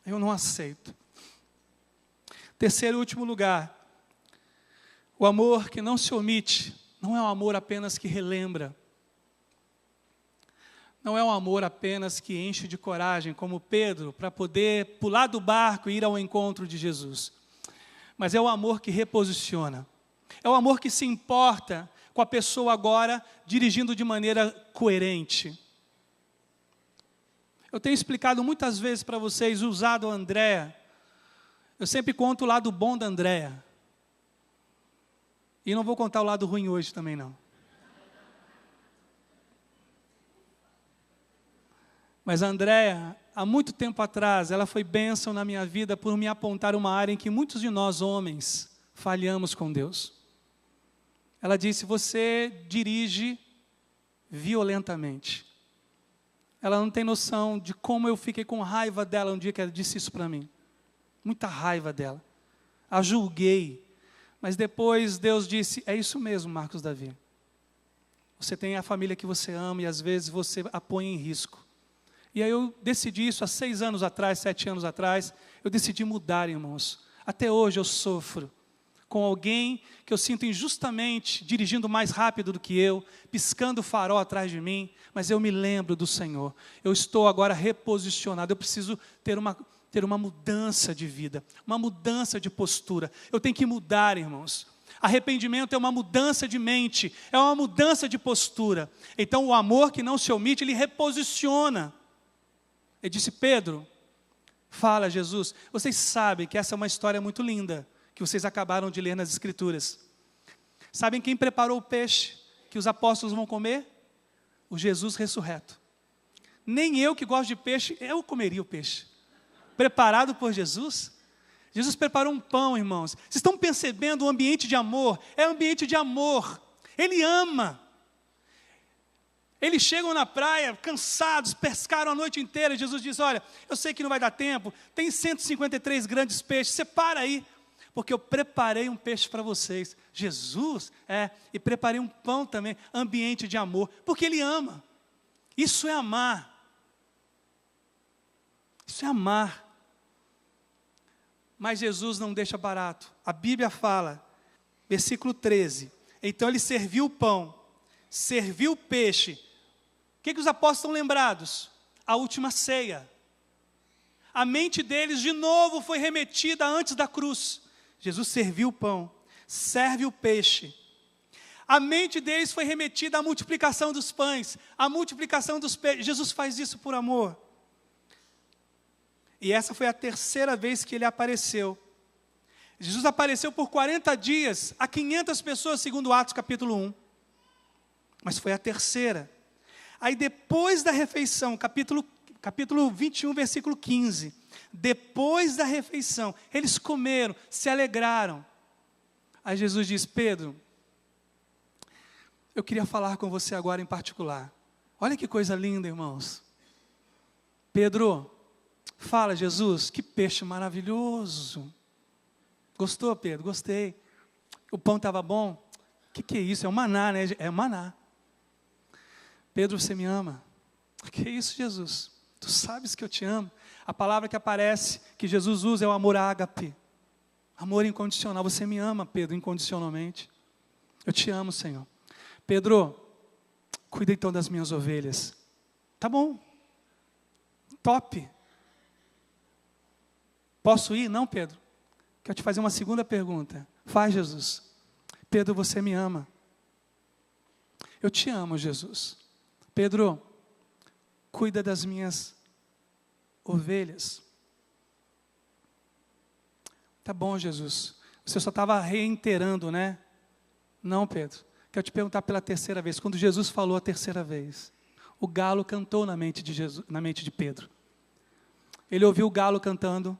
Eu não aceito. Terceiro e último lugar, o amor que não se omite, não é um amor apenas que relembra. Não é um amor apenas que enche de coragem, como Pedro, para poder pular do barco e ir ao encontro de Jesus. Mas é o amor que reposiciona. É o amor que se importa com a pessoa agora dirigindo de maneira coerente. Eu tenho explicado muitas vezes para vocês, usado a Andréa. Eu sempre conto o lado bom da Andréa. E não vou contar o lado ruim hoje também não. Mas a Andréa, há muito tempo atrás, ela foi bênção na minha vida por me apontar uma área em que muitos de nós homens falhamos com Deus. Ela disse, você dirige violentamente. Ela não tem noção de como eu fiquei com raiva dela um dia que ela disse isso para mim. Muita raiva dela. A julguei. Mas depois Deus disse, é isso mesmo, Marcos Davi. Você tem a família que você ama e às vezes você a põe em risco. E aí eu decidi isso há 6 anos atrás, 7 anos atrás. Eu decidi mudar, irmãos. Até hoje eu sofro com alguém que eu sinto injustamente dirigindo mais rápido do que eu, piscando o farol atrás de mim, mas eu me lembro do Senhor. Eu estou agora reposicionado, eu preciso ter uma mudança de vida, uma mudança de postura. Eu tenho que mudar, irmãos. Arrependimento é uma mudança de mente, é uma mudança de postura. Então o amor que não se omite, ele reposiciona. Ele disse, Pedro, fala Jesus, vocês sabem que essa é uma história muito linda, que vocês acabaram de ler nas Escrituras. Sabem quem preparou o peixe que os apóstolos vão comer? O Jesus ressurreto. Nem eu que gosto de peixe, eu comeria o peixe. Preparado por Jesus. Jesus preparou um pão, irmãos. Vocês estão percebendo o ambiente de amor? É um ambiente de amor. Ele ama. Eles chegam na praia, cansados, pescaram a noite inteira. Jesus diz, olha, eu sei que não vai dar tempo, tem 153 grandes peixes, separa aí. Porque eu preparei um peixe para vocês. Jesus, e preparei um pão também, ambiente de amor, porque Ele ama. Isso é amar. Isso é amar. Mas Jesus não deixa barato. A Bíblia fala, versículo 13, então Ele serviu o pão, serviu o peixe. O que os apóstolos estão lembrados? A última ceia. A mente deles de novo foi remetida antes da cruz. Jesus serviu o pão, serve o peixe. A mente deles foi remetida à multiplicação dos pães, à multiplicação dos peixes. Jesus faz isso por amor. E essa foi a terceira vez que Ele apareceu. Jesus apareceu por 40 dias a 500 pessoas, segundo Atos capítulo 1. Mas foi a terceira. Aí depois da refeição, capítulo 21, versículo 15. Depois da refeição, eles comeram, se alegraram. Aí Jesus diz, Pedro, eu queria falar com você agora em particular. Olha que coisa linda, irmãos. Pedro, fala, Jesus, que peixe maravilhoso. Gostou, Pedro? Gostei. O pão estava bom? O que é isso? É um maná, né? É um maná. Pedro, você me ama? Que é isso, Jesus? Tu sabes que eu te amo. A palavra que aparece, que Jesus usa é o amor ágape. Amor incondicional. Você me ama, Pedro, incondicionalmente. Eu te amo, Senhor. Pedro, cuida então das minhas ovelhas. Tá bom. Top. Posso ir? Não, Pedro. Quero te fazer uma segunda pergunta. Faz, Jesus. Pedro, você me ama. Eu te amo, Jesus. Pedro, cuida das minhas ovelhas. Tá bom, Jesus. Você só estava reiterando, né? Não, Pedro. Quero te perguntar pela terceira vez. Quando Jesus falou a terceira vez, o galo cantou na mente de Pedro. Ele ouviu o galo cantando,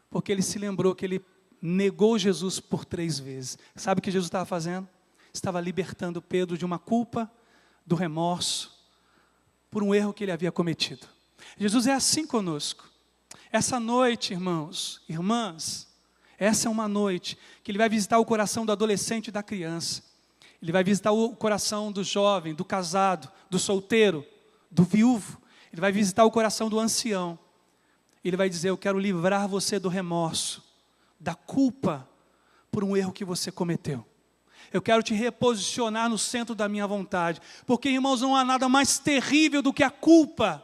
porque ele se lembrou que ele negou Jesus por 3 vezes. Sabe o que Jesus estava fazendo? Estava libertando Pedro de uma culpa, do remorso, por um erro que ele havia cometido. Jesus é assim conosco. Essa noite, irmãos, irmãs, essa é uma noite que Ele vai visitar o coração do adolescente e da criança. Ele vai visitar o coração do jovem, do casado, do solteiro, do viúvo. Ele vai visitar o coração do ancião. Ele vai dizer: eu quero livrar você do remorso, da culpa por um erro que você cometeu. Eu quero te reposicionar no centro da minha vontade. Porque, irmãos, não há nada mais terrível do que a culpa,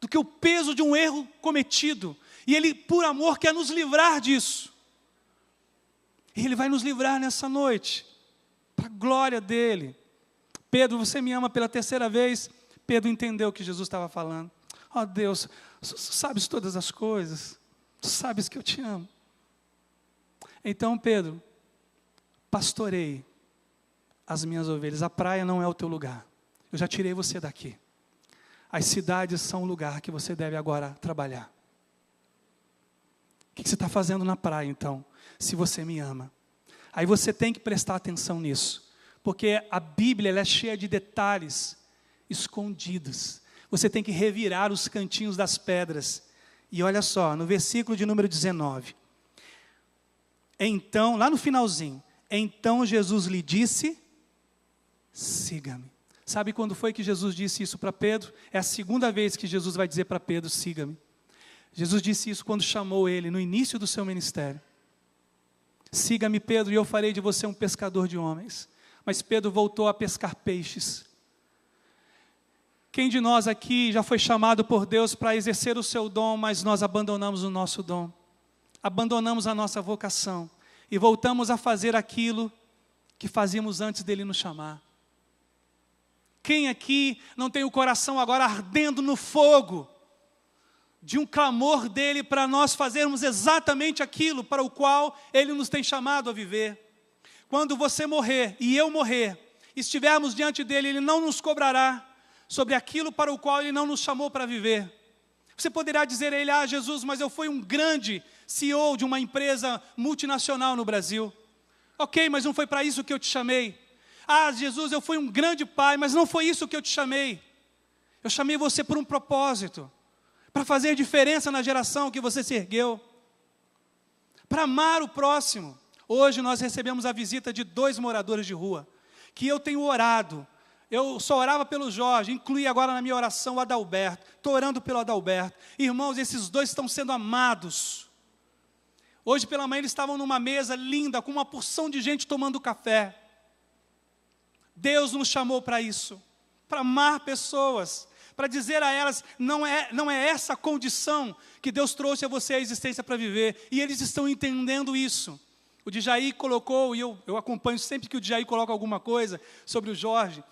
do que o peso de um erro cometido. E Ele, por amor, quer nos livrar disso. E Ele vai nos livrar nessa noite, para a glória dEle. Pedro, você me ama pela terceira vez? Pedro entendeu o que Jesus estava falando. Ó Deus, tu sabes todas as coisas, tu sabes que eu te amo. Então, Pedro, pastoreie as minhas ovelhas. A praia não é o teu lugar. Eu já tirei você daqui. As cidades são o lugar que você deve agora trabalhar. O que você está fazendo na praia, então, se você me ama? Aí você tem que prestar atenção nisso, porque a Bíblia ela é cheia de detalhes escondidos. Você tem que revirar os cantinhos das pedras. E olha só, no versículo de número 19. Então, lá no finalzinho, então Jesus lhe disse: siga-me. Sabe quando foi que Jesus disse isso para Pedro? É a segunda vez que Jesus vai dizer para Pedro: siga-me. Jesus disse isso quando chamou ele no início do seu ministério. Siga-me, Pedro, e eu farei de você um pescador de homens. Mas Pedro voltou a pescar peixes. Quem de nós aqui já foi chamado por Deus para exercer o seu dom, mas nós abandonamos o nosso dom? Abandonamos a nossa vocação e voltamos a fazer aquilo que fazíamos antes dele nos chamar. Quem aqui não tem o coração agora ardendo no fogo de um clamor dele para nós fazermos exatamente aquilo para o qual ele nos tem chamado a viver? Quando você morrer e eu morrer, estivermos diante dele, ele não nos cobrará sobre aquilo para o qual ele não nos chamou para viver. Você poderá dizer a ele: ah, Jesus, mas eu fui um grande CEO de uma empresa multinacional no Brasil. Ok, mas não foi para isso que eu te chamei. Ah, Jesus, eu fui um grande pai, mas não foi isso que eu te chamei. Eu chamei você por um propósito, para fazer diferença na geração que você se ergueu, para amar o próximo. Hoje nós recebemos a visita de 2 moradores de rua, que eu tenho orado. Eu só orava pelo Jorge, incluí agora na minha oração o Adalberto. Estou orando pelo Adalberto. Irmãos, esses 2 estão sendo amados. Hoje pela manhã eles estavam numa mesa linda, com uma porção de gente tomando café. Deus nos chamou para isso, para amar pessoas, para dizer a elas: não é essa a condição que Deus trouxe a você a existência para viver. E eles estão entendendo isso. O Djaí colocou, e eu acompanho sempre que o Djaí coloca alguma coisa sobre o Jorge,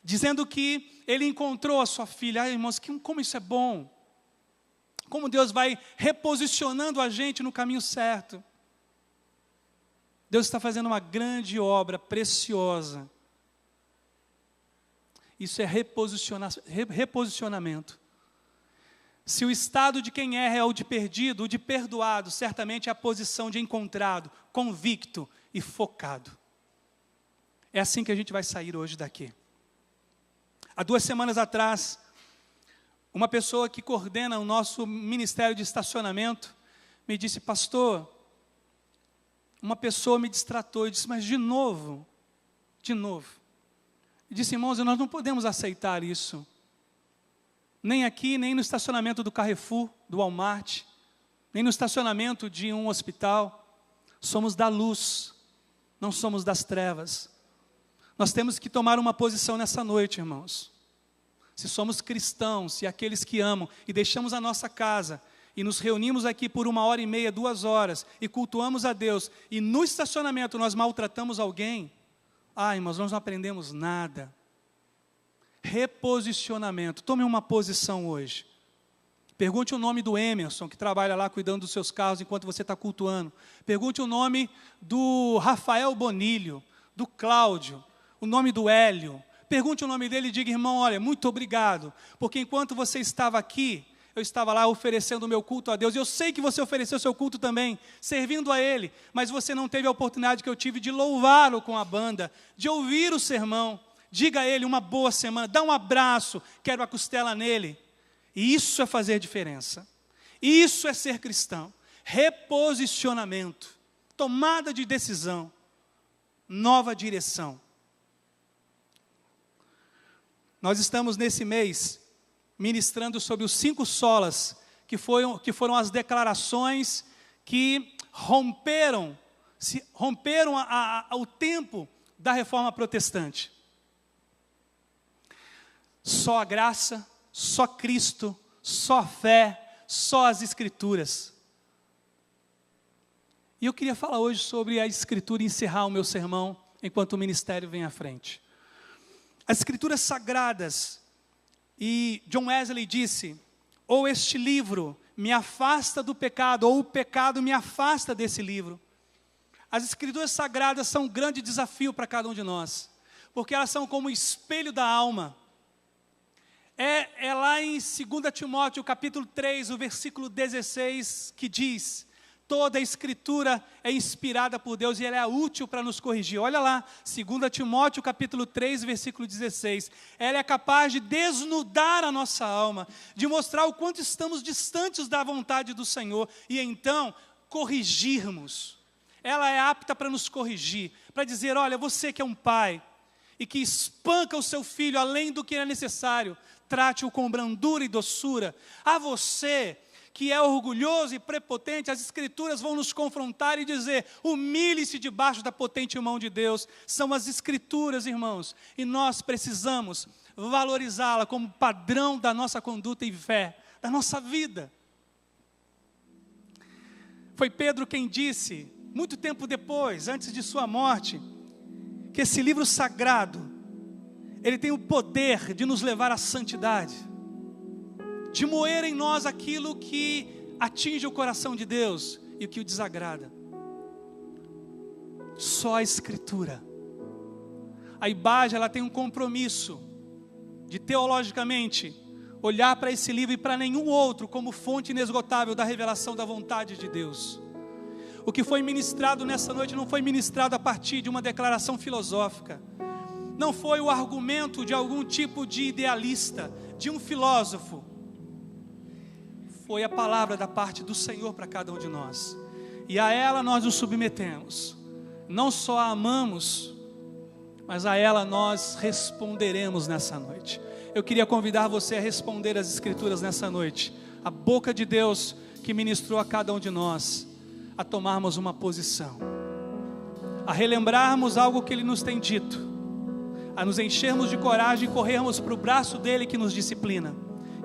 dizendo que ele encontrou a sua filha. Ai, irmãos, como isso é bom. Como Deus vai reposicionando a gente no caminho certo. Deus está fazendo uma grande obra preciosa. Isso é reposicionamento. Se o estado de quem erra é o de perdido, o de perdoado, certamente é a posição de encontrado, convicto e focado. É assim que a gente vai sair hoje daqui. Há 2 semanas atrás, uma pessoa que coordena o nosso ministério de estacionamento me disse: pastor, uma pessoa me distratou. Eu disse: mas de novo. E disse: irmãos, nós não podemos aceitar isso. Nem aqui, nem no estacionamento do Carrefour, do Walmart, nem no estacionamento de um hospital. Somos da luz, não somos das trevas. Nós temos que tomar uma posição nessa noite, irmãos. Se somos cristãos, se aqueles que amam, e deixamos a nossa casa, e nos reunimos aqui por 1h30, 2 horas, e cultuamos a Deus, e no estacionamento nós maltratamos alguém, irmãos, nós não aprendemos nada. Reposicionamento. Tome uma posição hoje. Pergunte o nome do Emerson, que trabalha lá cuidando dos seus carros enquanto você está cultuando. Pergunte o nome do Rafael Bonilho, do Cláudio, o nome do Hélio. Pergunte o nome dele e diga: irmão, olha, muito obrigado, porque enquanto você estava aqui, eu estava lá oferecendo o meu culto a Deus. Eu sei que você ofereceu o seu culto também, servindo a Ele, mas você não teve a oportunidade que eu tive de louvá-lo com a banda, de ouvir o sermão. Diga a ele: uma boa semana, dá um abraço, quero a costela nele. E isso é fazer diferença. Isso é ser cristão. Reposicionamento, tomada de decisão, nova direção. Nós estamos nesse mês ministrando sobre os 5 solas, que foram as declarações que romperam o tempo da reforma protestante. Só a graça, só Cristo, só a fé, só as Escrituras. E eu queria falar hoje sobre a Escritura e encerrar o meu sermão enquanto o ministério vem à frente. As Escrituras Sagradas, e John Wesley disse, ou este livro me afasta do pecado, ou o pecado me afasta desse livro. As Escrituras Sagradas são um grande desafio para cada um de nós, porque elas são como o espelho da alma. É lá em 2 Timóteo, capítulo 3, o versículo 16, que diz, toda a Escritura é inspirada por Deus e ela é útil para nos corrigir. Olha lá, 2 Timóteo, capítulo 3, versículo 16. Ela é capaz de desnudar a nossa alma, de mostrar o quanto estamos distantes da vontade do Senhor e então corrigirmos. Ela é apta para nos corrigir, para dizer, olha, você que é um pai e que espanca o seu filho além do que é necessário, trate-o com brandura e doçura. A você que é orgulhoso e prepotente, as Escrituras vão nos confrontar e dizer, humilhe-se debaixo da potente mão de Deus. São as Escrituras, irmãos, e nós precisamos valorizá-la como padrão da nossa conduta e fé, da nossa vida. Foi Pedro quem disse, muito tempo depois, antes de sua morte, que esse livro sagrado, ele tem o poder de nos levar à santidade, de moer em nós aquilo que atinge o coração de Deus e o que o desagrada. Só a Escritura. A IBAGE, ela tem um compromisso de teologicamente olhar para esse livro e para nenhum outro como fonte inesgotável da revelação da vontade de Deus. O que foi ministrado nessa noite não foi ministrado a partir de uma declaração filosófica. Não foi o argumento de algum tipo de idealista, de um filósofo. Foi a palavra da parte do Senhor para cada um de nós. E a ela nós nos submetemos. Não só a amamos, mas a ela nós responderemos nessa noite. Eu queria convidar você a responder as Escrituras nessa noite. A boca de Deus que ministrou a cada um de nós. A tomarmos uma posição. A relembrarmos algo que Ele nos tem dito. A nos enchermos de coragem e corrermos para o braço dEle que nos disciplina.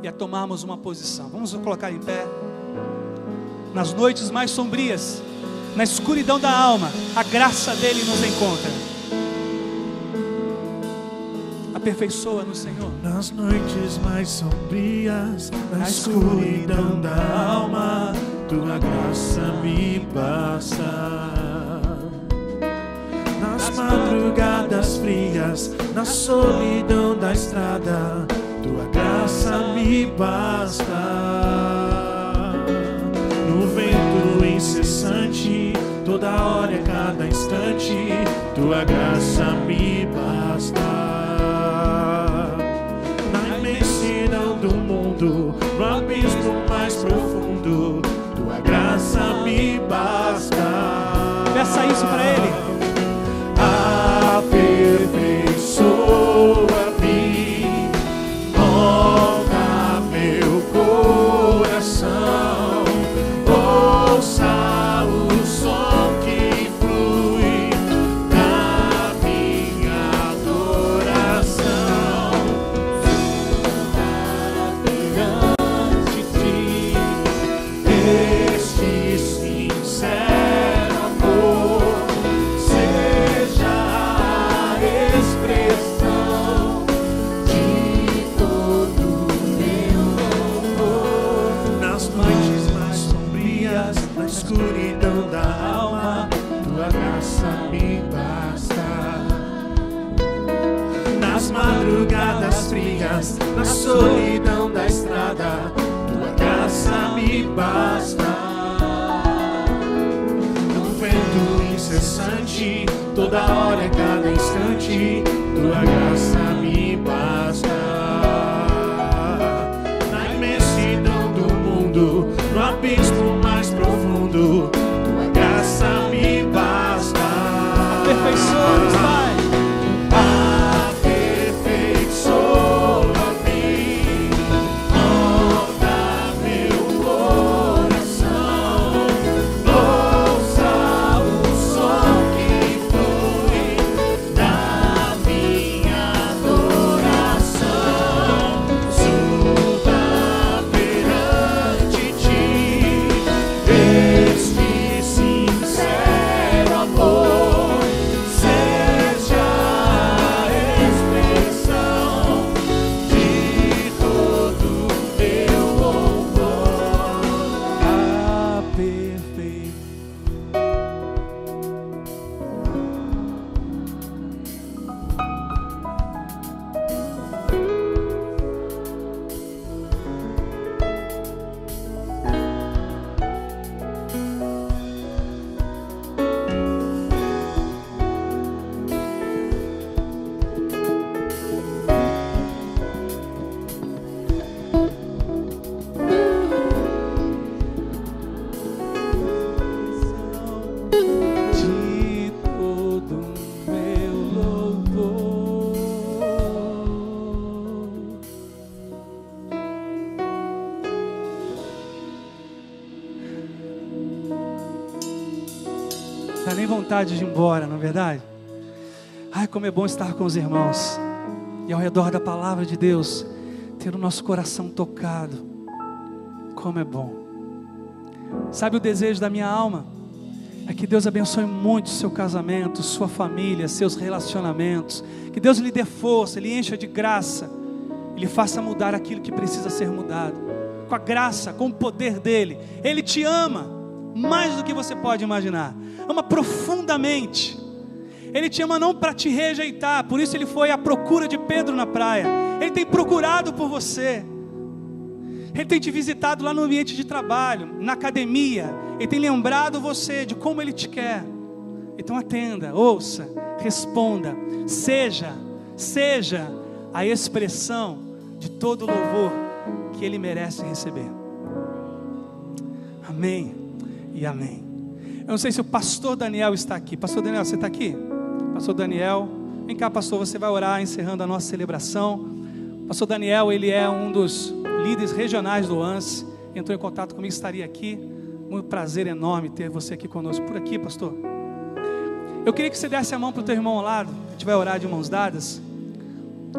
E a tomarmos uma posição. Vamos nos colocar em pé. Nas noites mais sombrias, na escuridão da alma, a graça dEle nos encontra. Aperfeiçoa-nos, Senhor. Nas noites mais sombrias, na escuridão da alma, Tua graça me basta. Nas madrugadas frias, na solidão da estrada, Tua graça me basta. No vento incessante, toda hora e a cada instante, Tua graça me basta. Na imensidão do mundo, no abismo mais profundo, Tua graça me basta. Peça isso para Ele. Aperfeiçoa-me, molda meu coração, ouça o som que flui da minha adoração. Perante ti, este sincero amor seja a expressão de todo meu louvor. Nas noites mais sombrias, na escuridão da alma, Tua graça me basta. Nas madrugadas frias, na solidão da estrada, Tua graça me basta. No vento incessante, toda hora e cada instante, Tua graça me basta. Na imensidão Não dá nem vontade de ir embora, não é verdade? Ai, como é bom estar com os irmãos. E ao redor da palavra de Deus, ter o nosso coração tocado. Como é bom. Sabe o desejo da minha alma? É que Deus abençoe muito o seu casamento, sua família, seus relacionamentos. Que Deus lhe dê força, lhe encha de graça. Ele faça mudar aquilo que precisa ser mudado. Com a graça, com o poder dEle. Ele te ama mais do que você pode imaginar. Ama profundamente. Ele te ama não para te rejeitar. Por isso Ele foi à procura de Pedro na praia. Ele tem procurado por você. Ele tem te visitado lá no ambiente de trabalho, na academia. Ele tem lembrado você de como Ele te quer. Então atenda, ouça, responda. Seja a expressão de todo o louvor que Ele merece receber. Amém e amém. Eu não sei se o pastor Daniel está aqui. Pastor Daniel, você está aqui? Pastor Daniel, vem cá, pastor, você vai orar encerrando a nossa celebração. Pastor Daniel, ele é um dos líderes regionais do ANSE. Entrou em contato comigo, estaria aqui. Muito prazer enorme ter você aqui conosco. Por aqui, pastor. Eu queria que você desse a mão para o teu irmão ao lado. A gente vai orar de mãos dadas,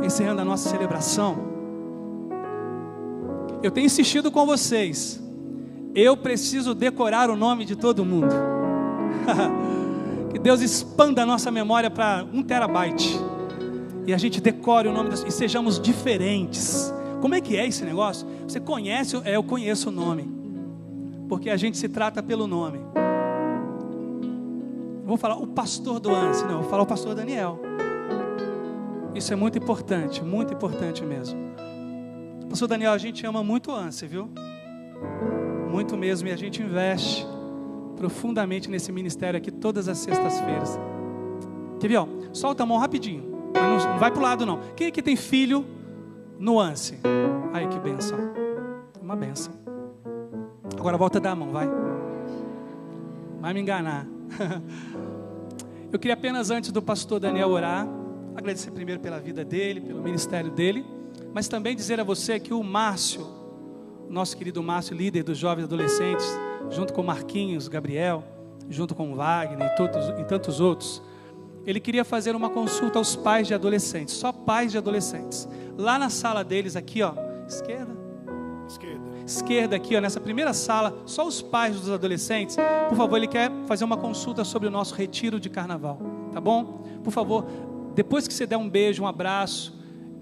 encerrando a nossa celebração. Eu tenho insistido com vocês. Eu preciso decorar o nome de todo mundo. Que Deus expanda a nossa memória para 1 terabyte. E a gente decore o nome e sejamos diferentes. Como é que é esse negócio? Você conhece? Eu conheço o nome. Porque a gente se trata pelo nome. Eu vou falar o pastor do ANSE. Não, eu vou falar o pastor Daniel. Isso é muito importante mesmo. Pastor Daniel, a gente ama muito o ANSE, viu? Muito mesmo, e a gente investe profundamente nesse ministério aqui todas as sextas-feiras. Quer ver, ó? Solta a mão rapidinho, mas não vai pro lado não. Quem aqui tem filho no ANSE? Aí, que benção. Uma benção. Agora volta a dar a mão, vai. Vai me enganar. Eu queria apenas, antes do pastor Daniel orar, agradecer primeiro pela vida dele, pelo ministério dele, mas também dizer a você que o Márcio, nosso querido Márcio, líder dos jovens adolescentes, junto com Marquinhos, Gabriel, junto com Wagner e tantos outros, ele queria fazer uma consulta aos pais de adolescentes, só pais de adolescentes. Lá na sala deles, aqui, ó, esquerda aqui, ó, nessa primeira sala, só os pais dos adolescentes. Por favor, ele quer fazer uma consulta sobre o nosso retiro de carnaval, tá bom? Por favor, depois que você der um beijo, um abraço,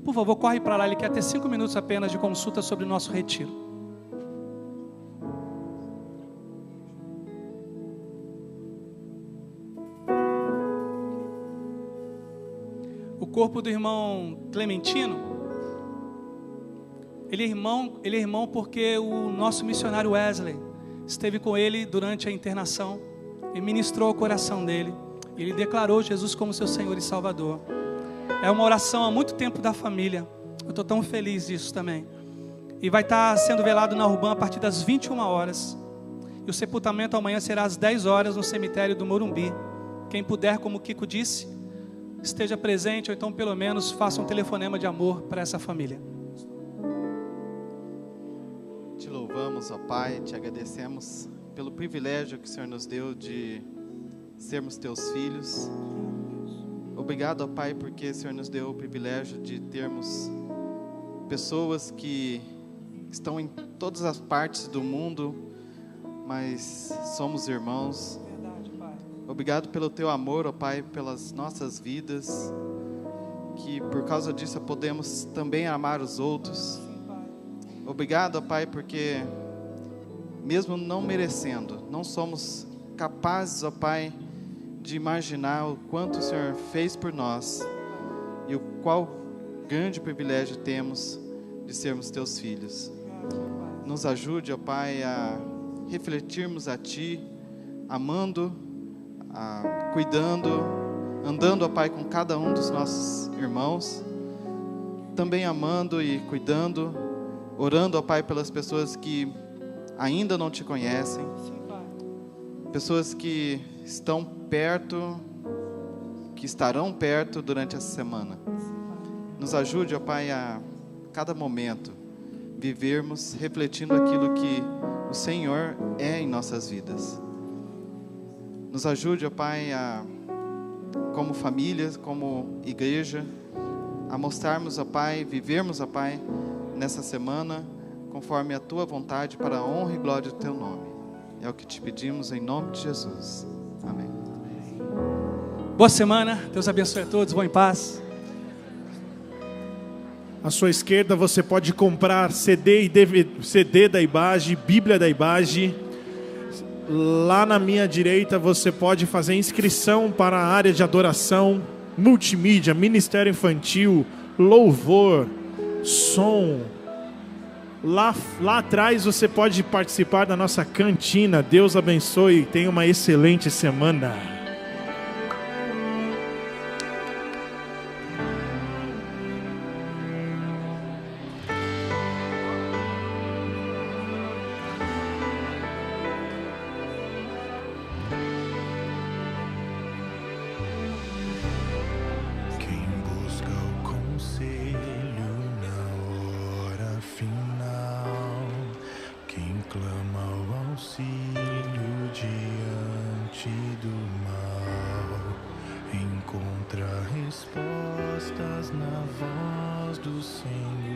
por favor, corre para lá, ele quer ter 5 minutos apenas de consulta sobre o nosso retiro. O corpo do irmão Clementino, ele é irmão porque o nosso missionário Wesley esteve com ele durante a internação e ministrou o coração dele. Ele declarou Jesus como seu Senhor e Salvador. É uma oração há muito tempo da família. Eu estou tão feliz disso também. E vai estar sendo velado na Urbana a partir das 21 horas. E o sepultamento amanhã será às 10 horas no cemitério do Morumbi. Quem puder, como o Kiko disse, esteja presente, ou então pelo menos faça um telefonema de amor para essa família. Te louvamos, ó Pai, te agradecemos pelo privilégio que o Senhor nos deu de sermos teus filhos. Obrigado, ó Pai, porque o Senhor nos deu o privilégio de termos pessoas que estão em todas as partes do mundo, mas somos irmãos. Obrigado pelo teu amor, ó Pai, pelas nossas vidas, que por causa disso podemos também amar os outros. Obrigado, ó Pai, porque mesmo não merecendo, não somos capazes, ó Pai, de imaginar o quanto o Senhor fez por nós e o qual grande privilégio temos de sermos teus filhos. Nos ajude, ó Pai, a refletirmos a Ti, amando, cuidando, andando, ó Pai, com cada um dos nossos irmãos, também amando e cuidando, orando, ó Pai, pelas pessoas que ainda não Te conhecem, pessoas que estão perto, que estarão perto durante essa semana. Nos ajude, ó Pai, a cada momento vivermos refletindo aquilo que o Senhor é em nossas vidas. Nos ajude, ó Pai, como família, como igreja, a mostrarmos, ó Pai, vivermos, ó Pai, nessa semana, conforme a Tua vontade, para a honra e glória do Teu nome. É o que te pedimos em nome de Jesus. Amém. Boa semana, Deus abençoe a todos, vão em paz. À sua esquerda você pode comprar CD e DVD, CD da IBAGE, Bíblia da IBAGE. Lá na minha direita você pode fazer inscrição para a área de adoração, multimídia, ministério infantil, louvor, som. Lá atrás você pode participar da nossa cantina. Deus abençoe e tenha uma excelente semana. Encontra respostas na voz do Senhor.